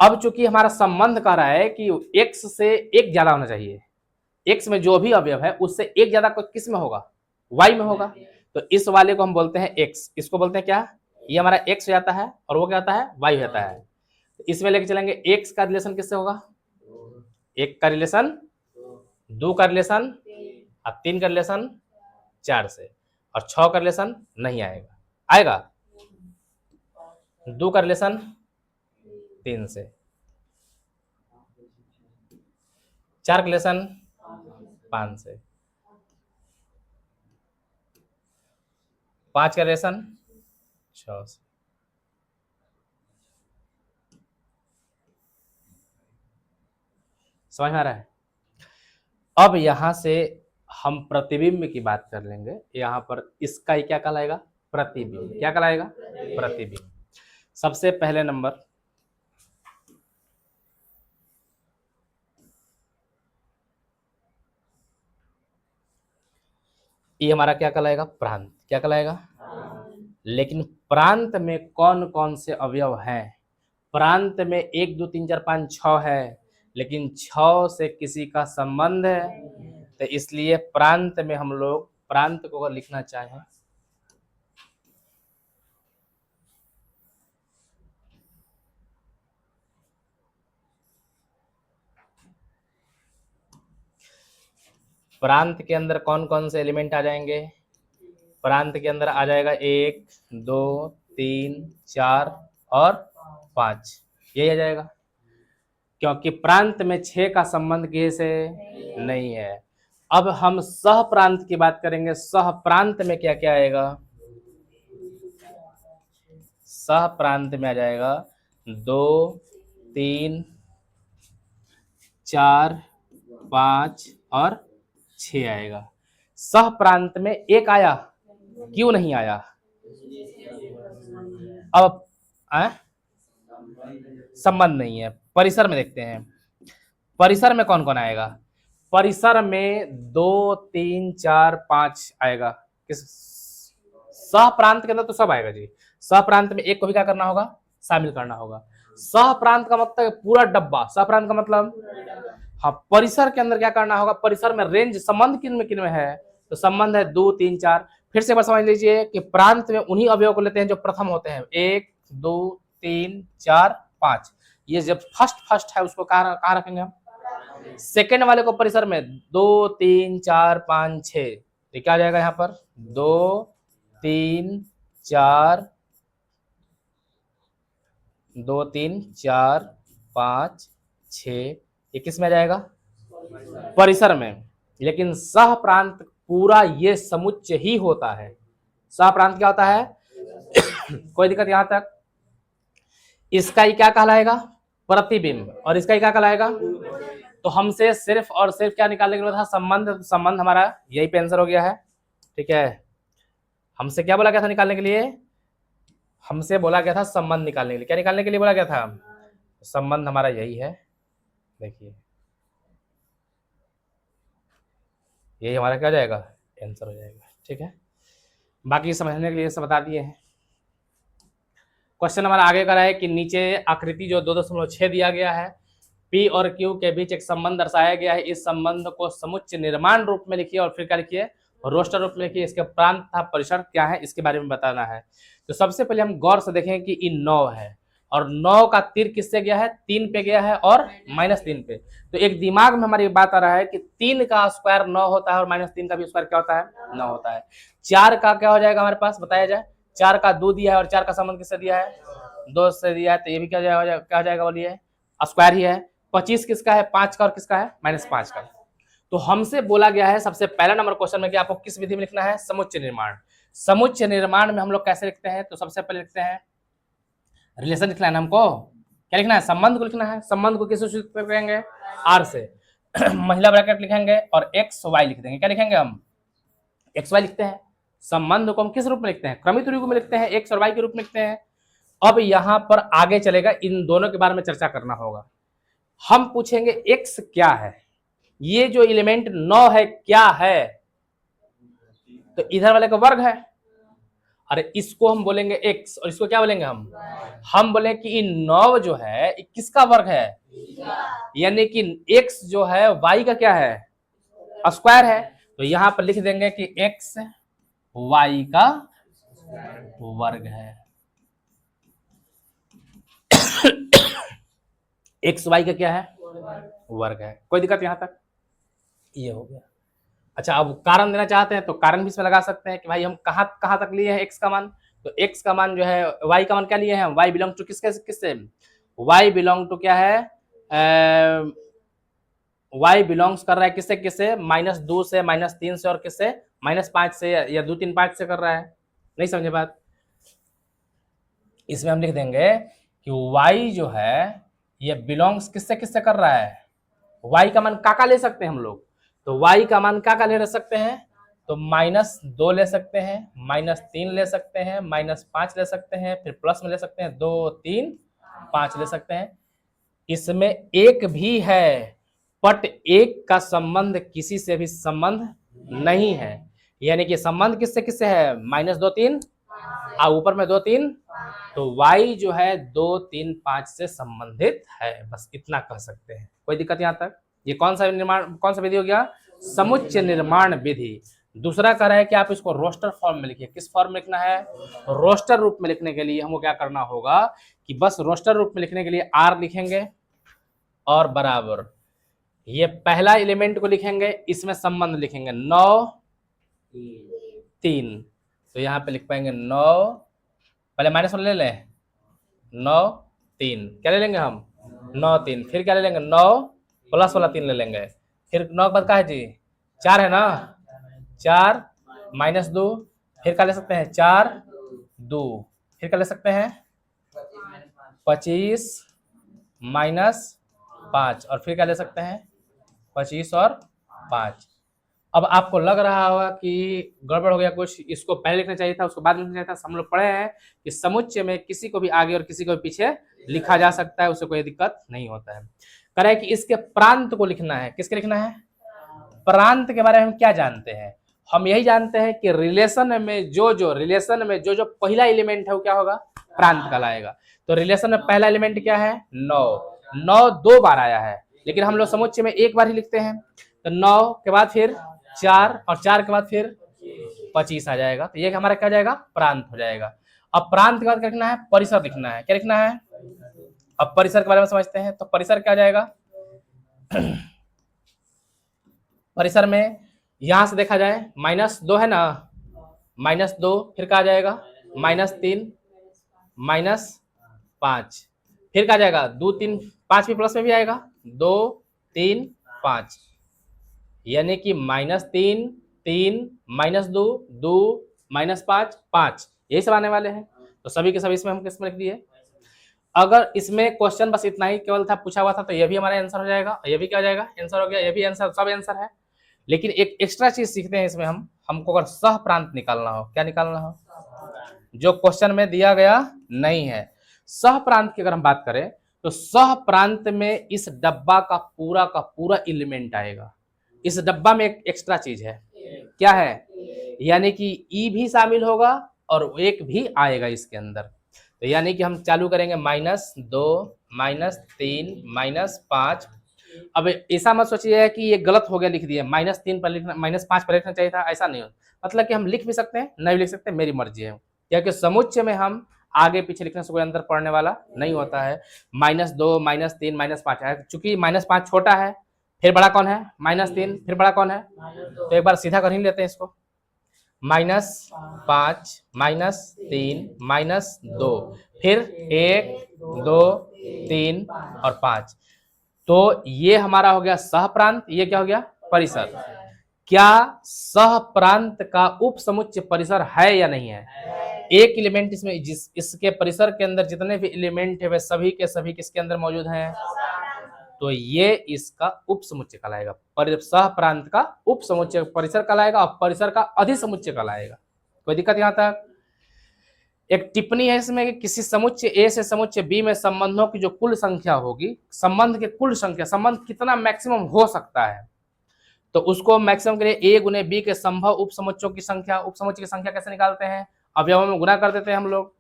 अब चूंकि हमारा संबंध कह रहा है कि x से एक ज्यादा होना चाहिए, x में जो भी अवयव है उससे एक ज्यादा किस में होगा, y में होगा, तो इस वाले को हम बोलते हैं x, इसको बोलते हैं क्या, ये हमारा x हो जाता है और वो क्या होता है y हो जाता है। तो इसमें लेके चलेंगे x का रिलेशन किससे होगा, 1 का रिलेशन, 2 का रिलेशन, और 3 का रिलेशन 4 से, और 6 का रिलेशन नहीं आएगा, आएगा 2 का रिलेशन 3 से, 4 का रिलेशन 5 से, 5 का रिलेशन 6 से। समझ में आ रहा है। अब यहां से हम प्रतिबिंब की बात कर लेंगे, यहां पर इसका ही क्या कहलाएगा, प्रतिबिंब, क्या कहलाएगा, प्रतिबिंब। सबसे पहले नंबर, ये हमारा क्या कहलाएगा, प्रांत, क्या कहलाएगा, लेकिन प्रांत में कौन कौन से अवयव हैं, प्रांत में 1 2 3 4 5 6 है, लेकिन 6 से किसी का संबंध है, तो इसलिए प्रांत में हम लोग प्रांत को अगर लिखना चाहें प्रांत के अंदर कौन कौन से एलिमेंट आ जाएंगे? प्रांत के अंदर आ जाएगा 1 2 3 4 और 5, यही आ जाएगा, क्योंकि प्रांत में 6 का संबंध किसे नहीं है। अब हम सह प्रांत की बात करेंगे। सह प्रांत में क्या क्या आएगा? सह प्रांत में आ जाएगा 2 3 4 5 और 6 आएगा। सह प्रांत में एक आया, क्यों नहीं आया? अब संबंध नहीं है। परिसर में देखते हैं, परिसर में कौन कौन आएगा? परिसर में 2 3 4 5 आएगा। किस सह प्रांत के अंदर तो सब आएगा जी। सह प्रांत में एक को भी क्या करना होगा? शामिल करना होगा। सह प्रांत का मतलब पूरा डब्बा। सह प्रांत का मतलब हाँ। परिसर के अंदर क्या करना होगा? परिसर में रेंज संबंध किन में है? तो संबंध है 2 3 4। फिर से बात समझ लीजिए कि प्रांत में उन्हीं अवयव को लेते हैं जो प्रथम होते हैं। 1 2 3 4 5। ये जब फर्स्ट है उसको कहाँ रखेंगे हम? सेकेंड वाले को परिसर में 2 3 4 5 6। ये क्या आ जाएगा यहाँ पर? 2 3 4 2 3 4 5 6। ये किस में आ जाएगा? परिसर में। लेकिन सह प्रांत पूरा ये समुच्चय ही होता है। सह प्रांत क्या होता है? कोई दिक्कत यहां तक? इसका ही क्या कहलाएगा? प्रतिबिंब। और इसका ही क्या कहलाएगा? तो हमसे सिर्फ और सिर्फ क्या निकालने के लिए था? संबंध। संबंध हमारा यही पे आंसर हो गया है। ठीक है, हमसे क्या बोला गया था निकालने के लिए? हमसे बोला गया था संबंध निकालने के लिए। क्या निकालने के लिए बोला गया था? संबंध हमारा यही है। देखिए यही हमारा क्या जाएगा? आंसर हो जाएगा। ठीक है, बाकी समझने के लिए सब बता दिए हैं। क्वेश्चन हमारा आगे का है कि नीचे आकृति जो 2.6 दिया गया है, P और Q के बीच एक संबंध दर्शाया गया है। इस संबंध को समुच्चय निर्माण रूप में लिखिए और फिर क्या लिखिए? रोस्टर रूप में लिखिए। इसके प्रांत तथा परिसर क्या है इसके बारे में बताना है। तो सबसे पहले हम गौर से देखें कि इन 9 है और 9 का तीर किससे गया है? 3 पे गया है और -3 पे। तो एक दिमाग में हमारी बात आ रहा है कि 3 का स्क्वायर 9 होता है और -3 का भी स्क्वायर क्या होता है? 9 होता है। 4 का क्या हो जाएगा हमारे पास? बताया जाए। 4 का 2 दिया है और 4 का संबंध किससे दिया है? 2 से दिया है। तो ये भी क्या हो जाएगा? बोलिए, स्क्वायर ही है। 25 किसका है? 5 का। और किसका है? -5 का। तो हमसे बोला गया है सबसे पहला नंबर क्वेश्चन में कि आपको किस विधि में लिखना है? समुच्चय निर्माण। समुच्चय निर्माण में हम लोग कैसे लिखते हैं? तो सबसे पहले लिखते हैं रिलेशन लिखना है हमको। क्या लिखना है? संबंध को लिखना है। संबंध को किस सूचित करेंगे? आर से। महिला ब्रैकेट लिखेंगे और एक्स वाई लिख देंगे। क्या लिखेंगे हम? एक्स वाई लिखते हैं। संबंध को हम किस रूप में लिखते हैं? क्रमित रूप में लिखते हैं, एक्स और वाई के रूप में लिखते हैं। अब यहां पर आगे चलेगा, इन दोनों के बारे में चर्चा करना होगा। हम पूछेंगे एक्स क्या है? ये जो एलिमेंट 9 है क्या है? तो इधर वाले का वर्ग है। अरे इसको हम बोलेंगे एक्स और इसको क्या बोलेंगे हम बोलेंगे कि इन 9 जो है किसका वर्ग है? यानी कि एक्स जो है वाई का क्या है? स्क्वायर है। तो यहां पर लिख देंगे कि एक्स वाई का वर्ग है। एक्स वाई का क्या है? वर्ग है। कोई दिक्कत यहां तक? ये हो गया। अच्छा, अब कारण देना चाहते हैं तो कारण भी इसमें लगा सकते हैं कि भाई हम कहां तक लिए हैं एक्स का मान। तो एक्स का मान जो है, वाई का मान क्या लिए हैं? वाई बिलोंग टू किससे? वाई बिलोंग टू क्या है? वाई बिलोंग्स कर रहा है किससे -2 से, -3 से और किससे? -5 से या 2 3 5 से कर रहा है। नहीं समझे बात? इसमें हम लिख देंगे कि वाई जो है ये बिलोंग्स किससे कर रहा है? वाई का मान का ले सकते हैं हम लोग। तो y का मान क्या ले सकते हैं? तो -2 ले सकते हैं, -3 ले सकते हैं, -5 ले सकते हैं, फिर प्लस में ले सकते हैं 2 3 5 ले सकते हैं। इसमें एक भी है, बट एक का संबंध किसी से भी संबंध नहीं है। यानी कि संबंध किससे है? -2 3 और ऊपर में 2 3। तो y जो है 2 3 5 से संबंधित है। बस इतना कह सकते हैं। कोई दिक्कत यहाँ तक? ये कौन सा विधि हो गया? समुच्चय निर्माण विधि। दूसरा कह रहा है कि आप इसको रोस्टर फॉर्म में लिखिए। किस फॉर्म में लिखना है? रोस्टर रूप में लिखने के लिए हमको क्या करना होगा कि बस रोस्टर रूप में लिखने के लिए आर लिखेंगे और बराबर ये पहला एलिमेंट को लिखेंगे, इसमें संबंध लिखेंगे 9 3। तो यहाँ पे लिख पाएंगे 9, पहले माइनस ले लें 9 3, क्या ले लेंगे हम 9 3, फिर क्या ले लेंगे 9 प्लस वाला 3 ले लेंगे, फिर 9 के बाद क्या है जी 4 है ना, 4 माइनस 2, फिर क्या ले सकते हैं 4 2, फिर क्या ले सकते हैं 25 माइनस 5, और फिर क्या ले सकते हैं 25 और 5। अब आपको लग रहा होगा कि गड़बड़ हो गया कुछ, इसको पहले लिखना चाहिए था उसको बाद लिखना चाहिए था। हम लोग पढ़े हैं कि समुच्चय में किसी को भी आगे और किसी को भी पीछे लिखा जा सकता है, उससे कोई दिक्कत नहीं होता है। कह रहा है कि इसके प्रांत को लिखना है। किसके लिखना है? प्रांत के बारे में हम क्या जानते हैं? हम यही जानते हैं कि रिलेशन में जो पहला एलिमेंट है वो क्या होगा? प्रांत कहलाएगा। तो रिलेशन में पहला एलिमेंट क्या है? 9 2 बार आया है, लेकिन हम लोग समुच्चय में एक बार ही लिखते हैं। तो 9 के बाद फिर 4 और 4 के बाद फिर 25 आ जाएगा। तो ये हमारा क्या जाएगा? प्रांत हो जाएगा। अब प्रांत के बाद क्या लिखना है? परिसर लिखना है। क्या लिखना है? अब परिसर के बारे में समझते हैं। तो परिसर क्या जाएगा? परिसर में यहां से देखा जाए -2 है ना, -2, फिर क्या आ जाएगा -3 -5, फिर क्या जाएगा 2 3 5 भी प्लस में भी आएगा 2 3 5, यानी कि -3 3 -2 2 -5 5, यही सब आने वाले हैं। तो सभी के सभी इसमें हम किसमें लिख दिए। अगर इसमें क्वेश्चन बस इतना ही केवल था, पूछा हुआ था, तो ये भी हमारा आंसर हो जाएगा, ये भी क्या हो जाएगा? आंसर हो गया, ये भी आंसर, सब आंसर है। लेकिन एक एक्स्ट्रा चीज सीखते हैं इसमें हमको अगर सह प्रांत निकालना हो, क्या निकालना हो? जो क्वेश्चन में दिया गया नहीं है। सह प्रांत की अगर हम बात करें तो सह प्रांत में इस डब्बा का पूरा एलिमेंट आएगा। इस डब्बा में एक एक्स्ट्रा चीज है, क्या है? यानी कि ई भी शामिल होगा और एक भी आएगा इसके अंदर। तो यानी कि हम चालू करेंगे -2 -3 -5। अब ऐसा मत सोचिए कि ये गलत हो गया लिख दिया, -3 पर लिखना, -5 पर लिखना चाहिए था, ऐसा नहीं हो। मतलब कि हम लिख भी सकते हैं, नहीं लिख सकते, मेरी मर्जी है। क्योंकि समुच्चय में हम आगे पीछे लिखने से कोई अंतर पड़ने वाला नहीं होता है। -2 -3 -5 है, चूंकि -5 छोटा है, फिर बड़ा कौन है? -3, फिर बड़ा कौन है? तो एक बार सीधा कर ही लेते हैं इसको, -5 -3 -2, फिर 1 2 3 और 5। तो ये हमारा हो गया सह प्रांत, ये क्या हो गया? परिसर। क्या सह प्रांत का उप समुच्चय परिसर है या नहीं है? एक एलिमेंट इसमें, इसके परिसर के अंदर जितने भी एलिमेंट है वे सभी के सभी किसके अंदर मौजूद हैं? तो ये इसका उप समुच्चय कहलाएगा। सह प्रांत का उप समुच्चय परिसर कहलाएगा और परिसर का अधिसमुच्चय कहलाएगा। कोई दिक्कत यहां तक? एक टिप्पणी है इसमें कि किसी समुच्चय ए से समुच्चय बी में संबंधों की जो कुल संख्या होगी, संबंध की कुल संख्या, संबंध कितना मैक्सिमम हो सकता है, तो उसको मैक्सिमम के लिए ए गुने बी के संभव उप समुच्चयों की संख्या, उप समुच्चय की संख्या कैसे निकालते हैं? अवयवों में गुना कर देते हैं हम लोग।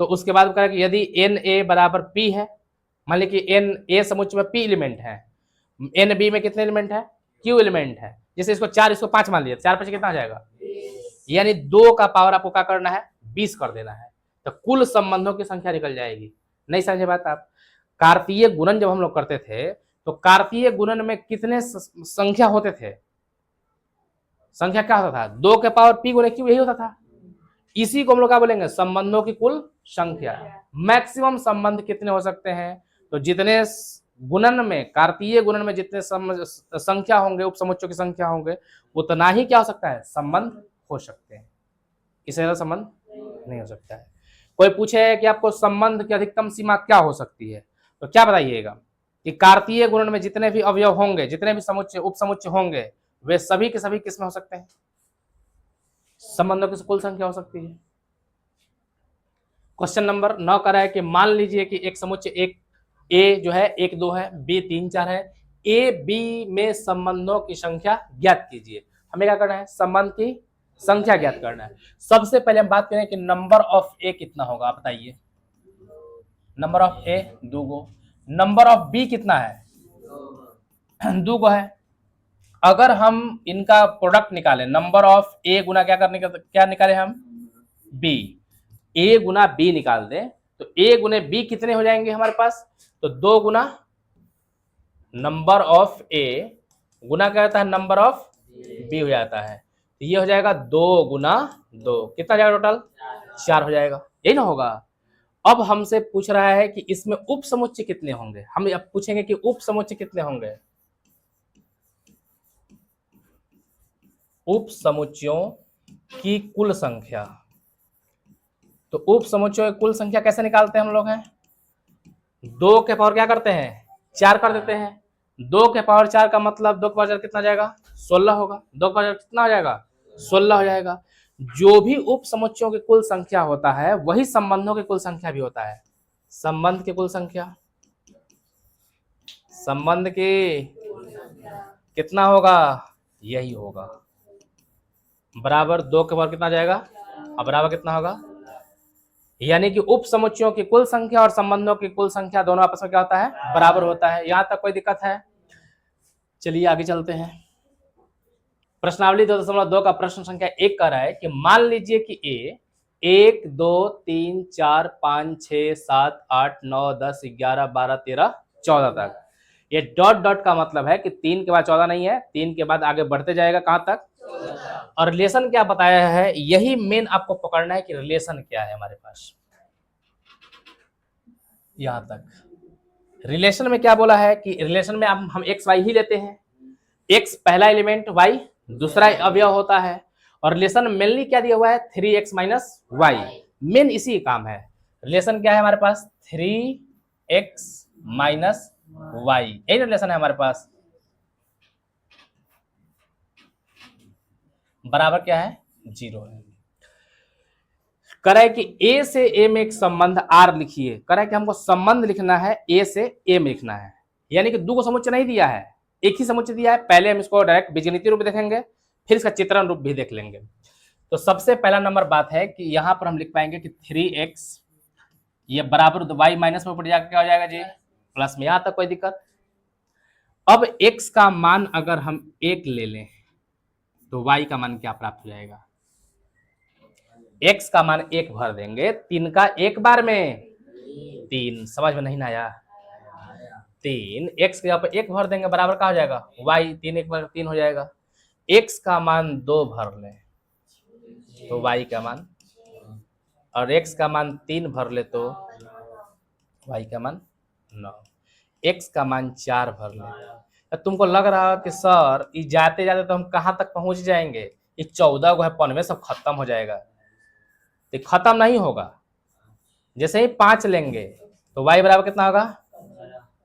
तो उसके बाद करें कि यदि एन ए बराबर पी है, मान लीजिए कि एन ए समुच्चय में पी एलिमेंट है, एन बी में कितने एलिमेंट है? क्यू एलिमेंट है। जैसे इसको 4 इसको 5 मान लिया, 4 5 कितना आ जाएगा? यानी 2 का पावर आपको क्या करना है? 20 कर देना है, तो कुल संबंधों की संख्या निकल जाएगी। नहीं समझे बात आप? कार्तीय गुणन जब हम लोग करते थे तो कार्तीय गुणन में कितने संख्या होते थे? संख्या क्या होता था? 2 के पावर पी गुणे क्यू, यही होता था। इसी को हम लोग क्या बोलेंगे? संबंधों की कुल संख्या। मैक्सिमम संबंध कितने हो सकते हैं? तो जितने गुणन में, कार्तीय गुणन में जितने संख्या होंगे, उप समुच्चयों की संख्या होंगे, उतना ही क्या हो सकता है? संबंध हो सकते हैं। इससे ज्यादा संबंध नहीं हो सकता है। कोई पूछे कि आपको संबंध की अधिकतम सीमा क्या हो सकती है, तो क्या बताइएगा कि कार्तीय गुणन में जितने भी अवयव होंगे, जितने भी समुच्चय उप समुच्चय होंगे, वे सभी के सभी किसमें हो सकते हैं? संबंधों की कुल संख्या हो सकती है। क्वेश्चन नंबर 9 कर रहा है कि मान लीजिए कि एक समुच्चय, एक ए जो है 1 2 है, बी 3 4 है, ए बी में संबंधों की संख्या ज्ञात कीजिए। हमें क्या करना है? संबंध की संख्या ज्ञात करना है। सबसे पहले हम बात करें कि नंबर ऑफ ए कितना होगा, आप बताइए। नंबर ऑफ ए 2 गो, नंबर ऑफ बी कितना है? 2 गो है। अगर हम इनका प्रोडक्ट निकालें, नंबर ऑफ ए गुना क्या निकाले हम, बी, ए गुना बी निकाल दें तो ए गुने बी कितने हो जाएंगे हमारे पास, तो 2 गुना नंबर ऑफ ए गुना क्या होता है, नंबर ऑफ बी हो जाता है। तो ये हो जाएगा 2 गुना 2, कितना जाएगा टोटल, 4 हो जाएगा, यही ना होगा। अब हमसे पूछ रहा है कि इसमें उप समुच्चय कितने होंगे, हम अब पूछेंगे कि उप समुच्चय कितने होंगे। उप समुच्चयों की कुल संख्या, तो उप समुच्चयों की कुल संख्या कैसे निकालते हैं हम लोग हैं, 2 के पावर क्या करते हैं, 4 कर देते हैं। 2 के पावर 4 का मतलब 2 के पावर 4 कितना जाएगा, 16 होगा। 2 के पावर 4 कितना हो जाएगा, 16 हो जाएगा। जो भी उप समुच्चयों की कुल संख्या होता है वही संबंधों की कुल संख्या भी होता है। संबंध की कुल संख्या, संबंध की कितना होगा, यही होगा, बराबर 2 के पावर कितना जाएगा, अब बराबर कितना होगा, यानी कि उप समुच्चयों की कुल संख्या और संबंधों की कुल संख्या दोनों आपस में क्या होता है, बराबर होता है। यहां तक कोई दिक्कत है, चलिए आगे चलते हैं। प्रश्नावली 2.2 का प्रश्न संख्या 1 कह रहा है कि मान लीजिए कि ए 1 2 3 4 5 6 7 8 9 10 11 12 13 14 तक, ये डॉट डॉट का मतलब है कि 3 के बाद 14 नहीं है, 3 के बाद आगे बढ़ते जाएगा कहां तक, और रिलेशन क्या बताया है, यही मेन आपको पकड़ना है कि रिलेशन क्या है हमारे पास। यहां तक रिलेशन में क्या बोला है कि रिलेशन में हम एक्स वाई ही लेते हैं, एक्स पहला एलिमेंट, वाई दूसरा अवयव होता है, और रिलेशन मेनली क्या दिया हुआ है, 3x माइनस वाई, मेन इसी काम है। रिलेशन क्या है हमारे पास, 3x माइनस वाई, यही रिलेशन है हमारे पास, बराबर क्या है, 0 है। करे कि ए से ए में एक संबंध आर लिखिए, करे कि हमको संबंध लिखना है ए से ए में लिखना है, यानी कि 2 को समुच्चय नहीं दिया है, एक ही समुच्चय दिया है। पहले हम इसको डायरेक्ट बीजगणितीय रूप देखेंगे, फिर इसका चित्रण रूप भी देख लेंगे। तो सबसे पहला नंबर बात है कि यहां पर हम लिख पाएंगे कि 3x ये बराबर y माइनस में ऊपर जाकर क्या हो जाएगा जी, प्लस में, यहां तक कोई दिक्कत। अब x का मान अगर हम 1 ले लें तो y का मान क्या प्राप्त हो जाएगा, x का मान 1 भर देंगे, 3 का 1 बार में 3, समझ में नहीं ना आया, 3 x के यहाँ पर 1 भर देंगे, बराबर क्या हो जाएगा, y 3 1 बार 3 हो जाएगा। x का मान 2 भर लें तो y का मान, और x का मान 3 भर ले तो y का मान 9, x का मान 4 भर ले। तुमको लग रहा है कि सर ये जाते जाते तो हम कहां तक पहुंच जाएंगे, ये 14 को है पनवे सब खत्म हो जाएगा, तो खत्म नहीं होगा। जैसे ही 5 लेंगे तो y बराबर कितना होगा,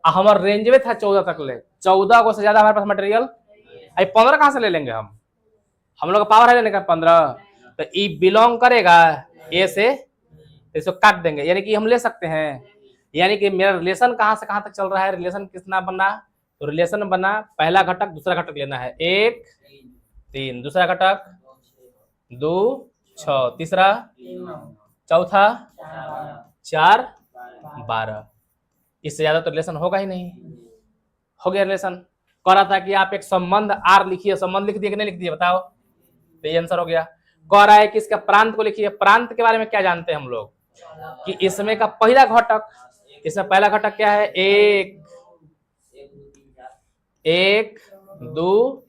हमारा रेंज में था 14 तक ले, 14 को से ज्यादा हमारे पास मटेरियल, अभी 15 कहां से ले लेंगे हम लोग का पावर है लेने का 15, तो ई बिलोंग करेगा ए से, इसको काट देंगे, यानी कि हम ले सकते हैं, यानी कि मेरा रिलेशन कहां से कहां तक चल रहा है, रिलेशन कितना बना, तो रिलेशन बना पहला घटक दूसरा घटक लेना है, 1 3 दूसरा घटक 2 6 तीसरा चौथा 4 12, इससे ज्यादा तो रिलेशन होगा ही नहीं। हो गया रिलेशन, कह रहा था कि आप एक संबंध आर लिखिए, संबंध लिख दिए कि नहीं लिख दिए बताओ, तो ये आंसर हो गया। कह रहा है कि इसका प्रांत को लिखिए, प्रांत के बारे में क्या जानते हैं हम लोग कि इसमें का पहला घटक, इसमें पहला घटक क्या है, 1 1 2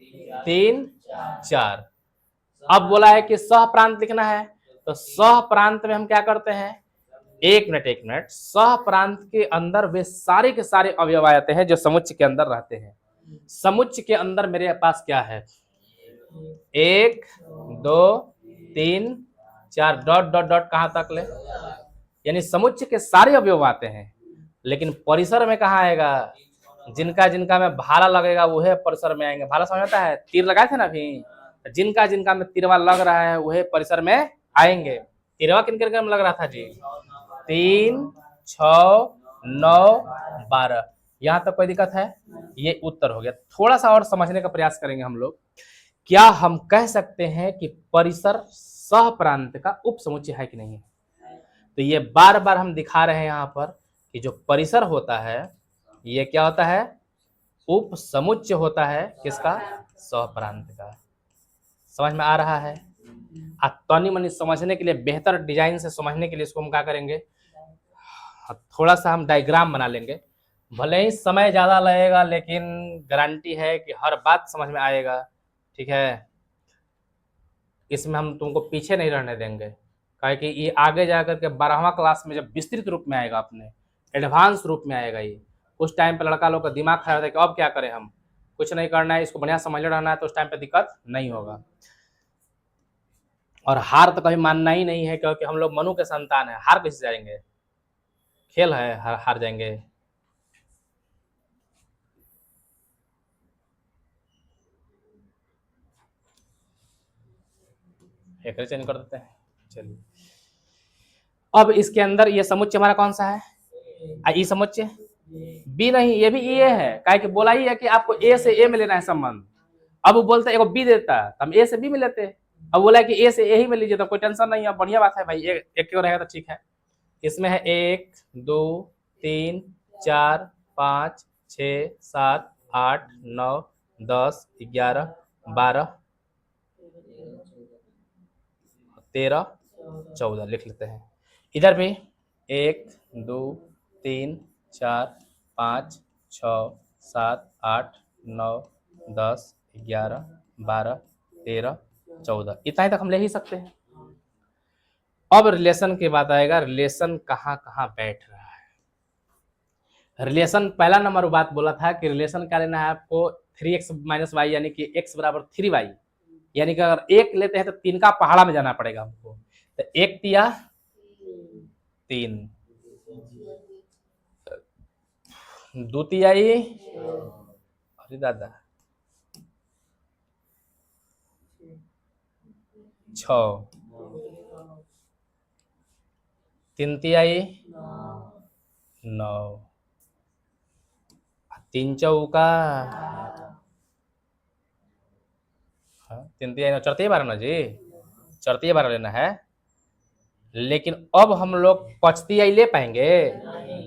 3 4। अब बोला है कि सह प्रांत लिखना है, तो सह प्रांत में हम क्या करते हैं, एक मिनट, सह प्रांत के अंदर वे सारे के सारे अवयव आते हैं जो समुच्चय के अंदर रहते हैं। समुच्चय के अंदर मेरे पास क्या है, 1 2 3 4 डॉट डॉट डॉट कहां तक ले, यानी समुच्चय के सारे अवयव आते हैं, लेकिन परिसर में कहाँ आएगा, जिनका जिनका में भाला लगेगा वह परिसर में आएंगे। भाला समझ आता है, तीर लगाए थे ना अभी, जिनका जिनका में तीरवा लग रहा है वह परिसर में आएंगे। तीरवा किन किन में लग रहा था जी, 3 6 9 12, यहां तक कोई दिक्कत है, ये उत्तर हो गया। थोड़ा सा और समझने का प्रयास करेंगे हम लोग, क्या हम कह सकते हैं कि परिसर सह प्रांत का उप समुच्चय है कि नहीं, तो ये बार बार हम दिखा रहे हैं यहाँ पर कि जो परिसर होता है ये क्या होता है, उप समुच्चय होता है, किसका, सहप्रांत का। समझ में आ रहा है? तनी मनी समझने के लिए, बेहतर डिजाइन से समझने के लिए इसको हम क्या करेंगे, थोड़ा सा हम डायग्राम बना लेंगे। भले ही समय ज़्यादा लगेगा लेकिन गारंटी है कि हर बात समझ में आएगा। ठीक है, इसमें हम तुमको पीछे नहीं रहने देंगे, काहे कि ये आगे जा करके 12वां क्लास में जब विस्तृत रूप में आएगा, अपने एडवांस रूप में आएगा, ये उस टाइम पे लड़का लोग का दिमाग खराब होता है कि अब क्या करें, हम कुछ नहीं करना है, इसको बढ़िया समझ रहना है, तो उस टाइम पे दिक्कत नहीं होगा। और हार तो कभी मानना ही नहीं है, क्योंकि हम लोग मनु के संतान है, हार कैसे जाएंगे, खेल है, हार जाएंगे। एक चेंज कर देते हैं। चलिए, अब इसके अंदर ये समुच्चय हमारा कौन सा है, ई समुच्चय। बी नहीं, ये भी ए है, काहे कि बोला ही है कि आपको ए से ए में लेना है संबंध। अब वो बोलते एगो बी देता तो हम ए से बी में लेते, अब बोला कि ए से ए ही में लीजिए, तो कोई टेंशन नहीं है, बढ़िया बात है भाई, एक क्यों रहेगा तो ठीक है। इसमें है 1 2 3 4 5 6 7 8 9 10 11 12 13 14 लिख लेते हैं। इधर भी 1 2 3 4 5 6 7 8 9 10 11 12 13 14, इतना ही तक हम ले ही सकते हैं। अब रिलेशन की बात आएगा, रिलेशन कहाँ कहाँ बैठ रहा है। रिलेशन पहला नंबर बात बोला था कि रिलेशन क्या लेना है आपको, 3x - y यानी कि x बराबर 3y, यानी कि अगर एक लेते हैं तो 3 का पहाड़ा में जाना पड़ेगा हमको। तो 1 तिया 3, 2 तियाई, अरे दादा 6, 3 तियाई 9, 3 चौका 3 तियाई 9, चढ़ती 12 ना जी, चढ़ती 12 लेना है। लेकिन अब हम लोग पचती आई ले पाएंगे,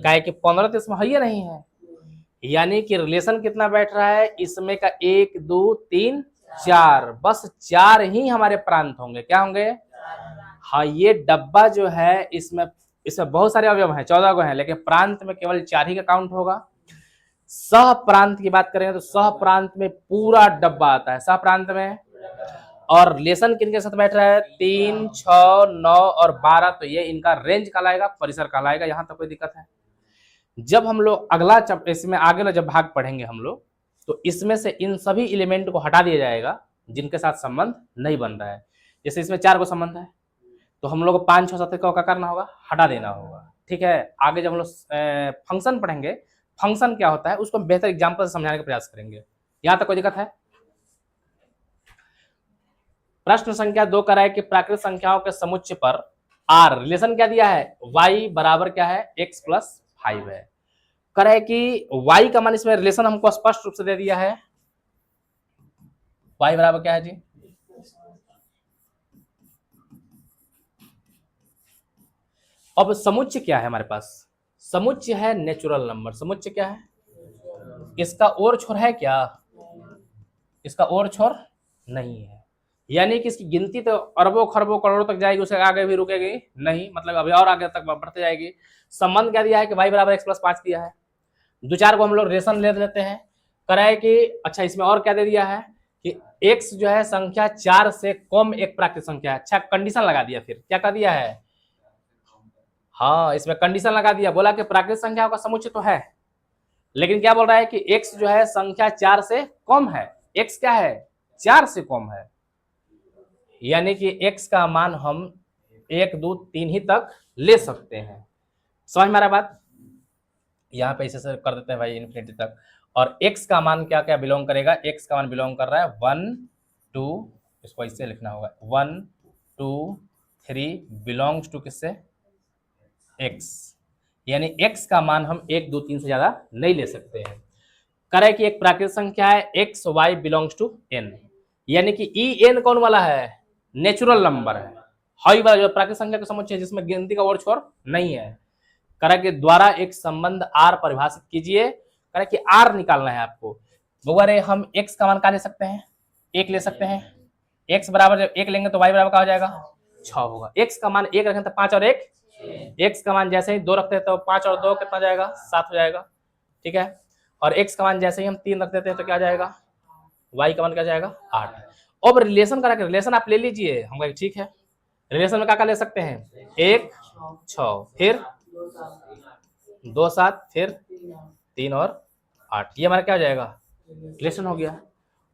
काहे कि 15 तो इसमें है ही नहीं है, यानी कि रिलेशन कितना बैठ रहा है इसमें का, 1 2 3 4, बस 4 ही हमारे प्रांत होंगे। क्या होंगे? हाँ, ये डब्बा जो है इसमें बहुत सारे अवयव हैं, 14 गो हैं, लेकिन प्रांत में केवल 4 ही का काउंट होगा। सह प्रांत की बात करें तो सह प्रांत में पूरा डब्बा आता है, सह प्रांत में। और रिलेशन किनके साथ बैठ रहा है, 3 6 9 और 12, तो ये इनका रेंज कहलाएगा, परिसर कहलाएगा। यहाँ तक कोई दिक्कत है? जब हम लोग अगला इसमें आगे ना जब भाग पढ़ेंगे हम लोग, तो इसमें से इन सभी एलिमेंट को हटा दिया जाएगा जिनके साथ संबंध नहीं बन रहा है। जैसे इसमें 4 को संबंध है, तो हम लोग को 5 6 7 का क्या करना होगा, हटा देना होगा। ठीक है, आगे जब हम लोग फंक्शन पढ़ेंगे, फंक्शन क्या होता है उसको बेहतर एग्जाम्पल से समझाने का प्रयास करेंगे। यहां तक कोई दिक्कत है? प्रश्न संख्या 2 कह रहा है कि प्राकृतिक संख्याओं के समुच्चय पर आर रिलेशन क्या दिया है, y बराबर क्या है, x + 5 है। कह रहा है कि y का मान, इसमें रिलेशन हमको स्पष्ट रूप से दे दिया है, y बराबर क्या है जी, अब समुच्चय क्या है हमारे पास, समुच्चय है नेचुरल नंबर। समुच्चय क्या है, इसका और छोर है क्या, इसका और छोर नहीं है, यानी कि इसकी गिनती तो अरबों खरबों करोड़ों तक जाएगी, उससे आगे भी रुकेगी नहीं, मतलब अभी और आगे तक बढ़ते जाएगी। संबंध क्या दिया है कि y बराबर x + 5 दिया है। 2 4 को हम लोग रिलेशन ले लेते हैं, कराए कि अच्छा इसमें और क्या दे दिया है कि x जो है संख्या 4 से कम एक प्राकृतिक संख्या है। अच्छा, कंडीशन लगा दिया, फिर क्या कर दिया है, हाँ इसमें कंडीशन लगा दिया, बोला कि प्राकृतिक संख्याओं का समुच्चय तो है, लेकिन क्या बोल रहा है कि x जो है संख्या 4 से कम है। x क्या है, 4 से कम है, यानी कि x का मान हम 1 2 3 ही तक ले सकते हैं। समझ में आ रहा है बात? यहाँ पे इसे कर देते हैं भाई इन्फिनिटी तक। और x का मान क्या क्या बिलोंग करेगा, x का मान बिलोंग कर रहा है 1 2, इसको इससे लिखना होगा 1 2 3 बिलोंग्स टू किससे, x, यानी x का मान हम 1 2 3 से ज्यादा नहीं ले सकते हैं। करे कि एक प्राकृतिक संख्या है x y belongs to n, यानी कि ई n कौन वाला है, नेचुरल नंबर है, हाई वाला जो प्राकृतिक संख्या का समुच्चय है जिसमें गिनती का और छोर नहीं है। करे के द्वारा एक संबंध r परिभाषित कीजिए, करे कि r निकालना है आपको। बगैर हम x का मान क्या ले सकते हैं, 1 ले सकते हैं। x बराबर जब 1 लेंगे तो y बराबर क्या हो जाएगा 6 होगा। x का मान 1 रखें तो 5 और 1 x का मान जैसे ही 2 रखते हैं तो 5 और 2 कितना जाएगा 7 हो जाएगा, ठीक है। और x का मान जैसे ही हम 3 रख देते हैं तो क्या जाएगा y का मान क्या जाएगा 8। अब रिलेशन करा के रिलेशन आप ले लीजिए, हम कहें ठीक है। रिलेशन में क्या ले सकते हैं 1 6 फिर 2 7 फिर 3 और 8, ये हमारा क्या हो जाएगा रिलेशन हो गया।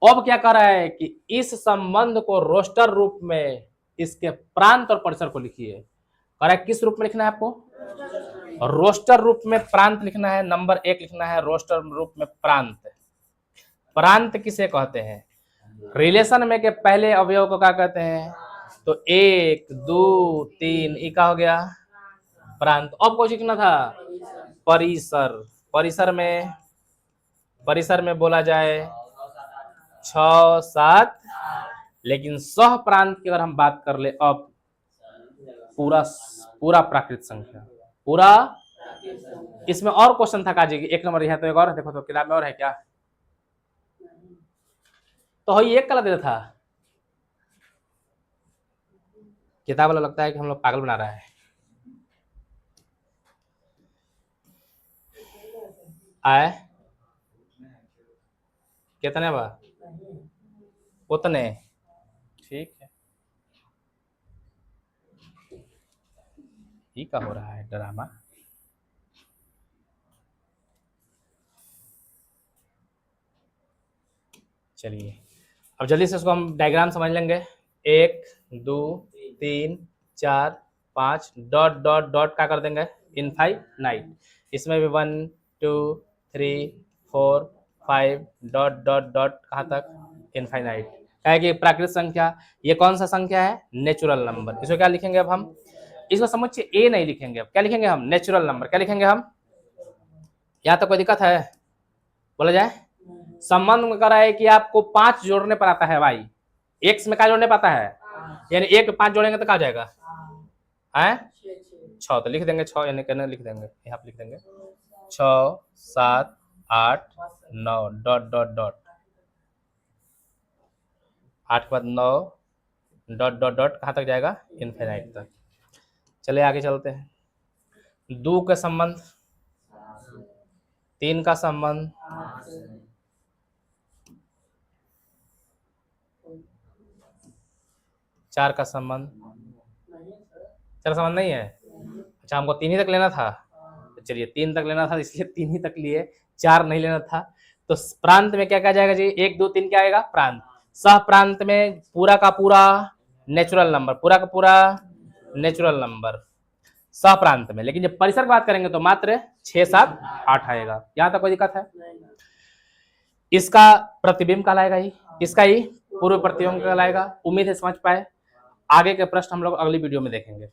अब क्या कर रहा है कि इस संबंध को रोस्टर रूप में इसके प्रांत और परिसर को लिखिए। कह रहा है किस रूप में लिखना है आपको, रोस्टर रूप में प्रांत लिखना है। नंबर 1 लिखना है रोस्टर रूप में प्रांत। प्रांत किसे कहते हैं, रिलेशन में के पहले अवयव को क्या कहते हैं, तो 1 2 3 ये क्या हो गया प्रांत। अब कुछ लिखना था परिसर। परिसर में बोला जाए 6 7, लेकिन सह प्रांत की अगर हम बात कर ले अब पूरा प्राकृत संख्या पूरा। इसमें और क्वेश्चन था काजी की 1 नंबर है तो एक और देखो तो किताब में और है क्या, तो ये एक कला देता था किताब वाला। लगता है कि हम लोग पागल बना रहा है। आए कितने बा उतने, ठीक है। ये क्या हो रहा है ड्रामा। चलिए अब जल्दी से इसको हम डायग्राम समझ लेंगे। 1 2 3 4 5 डॉट डॉट डॉट क्या कर देंगे इनफाइनाइट। इसमें भी 1 2 3 4 5 डॉट डॉट डॉट कहाँ तक इनफाइनाइट। क्या है कि प्राकृतिक संख्या, ये कौन सा संख्या है नेचुरल नंबर। इसको क्या लिखेंगे अब हम, इसको समुच्चय ए नहीं लिखेंगे, अब क्या लिखेंगे हम नेचुरल नंबर। क्या लिखेंगे हम, यहाँ तक कोई दिक्कत है बोला जाए। संबंध में करा है कि आपको 5 जोड़ने पर आता है भाई, x में क्या जोड़ने पाता है, यानी 1 5 जोड़ेंगे तो क्या जाएगा है 6, तो लिख देंगे 6, यानी कहने लिख देंगे यहाँ पे लिख देंगे 6 7 8 9 डॉट डॉट डॉट 8 के बाद 9 डॉट डॉट डॉट कहाँ तक जाएगा इनफिनाइट तक। चले आगे चलते हैं। 2 का संबंध, 3 का संबंध, 4 का संबंध, 4 संबंध नहीं है। अच्छा हमको 3 ही तक लेना था, तो चलिए 3 तक लेना था इसलिए 3 ही तक लिए, 4 नहीं लेना था। तो प्रांत में क्या क्या जाएगा जी 1 2 3 क्या आएगा प्रांत। सह प्रांत में पूरा का पूरा नेचुरल नंबर, पूरा का पूरा नेचुरल नंबर सह प्रांत में। लेकिन जब परिसर की बात करेंगे तो मात्र 6 7 8 आएगा। यहां तक कोई दिक्कत है। इसका प्रतिबिंब कहलाएगा ही, इसका ही पूर्व प्रतिबिंब कहलाएगा। उम्मीद है समझ पाए। आगे के प्रश्न हम लोग अगली वीडियो में देखेंगे।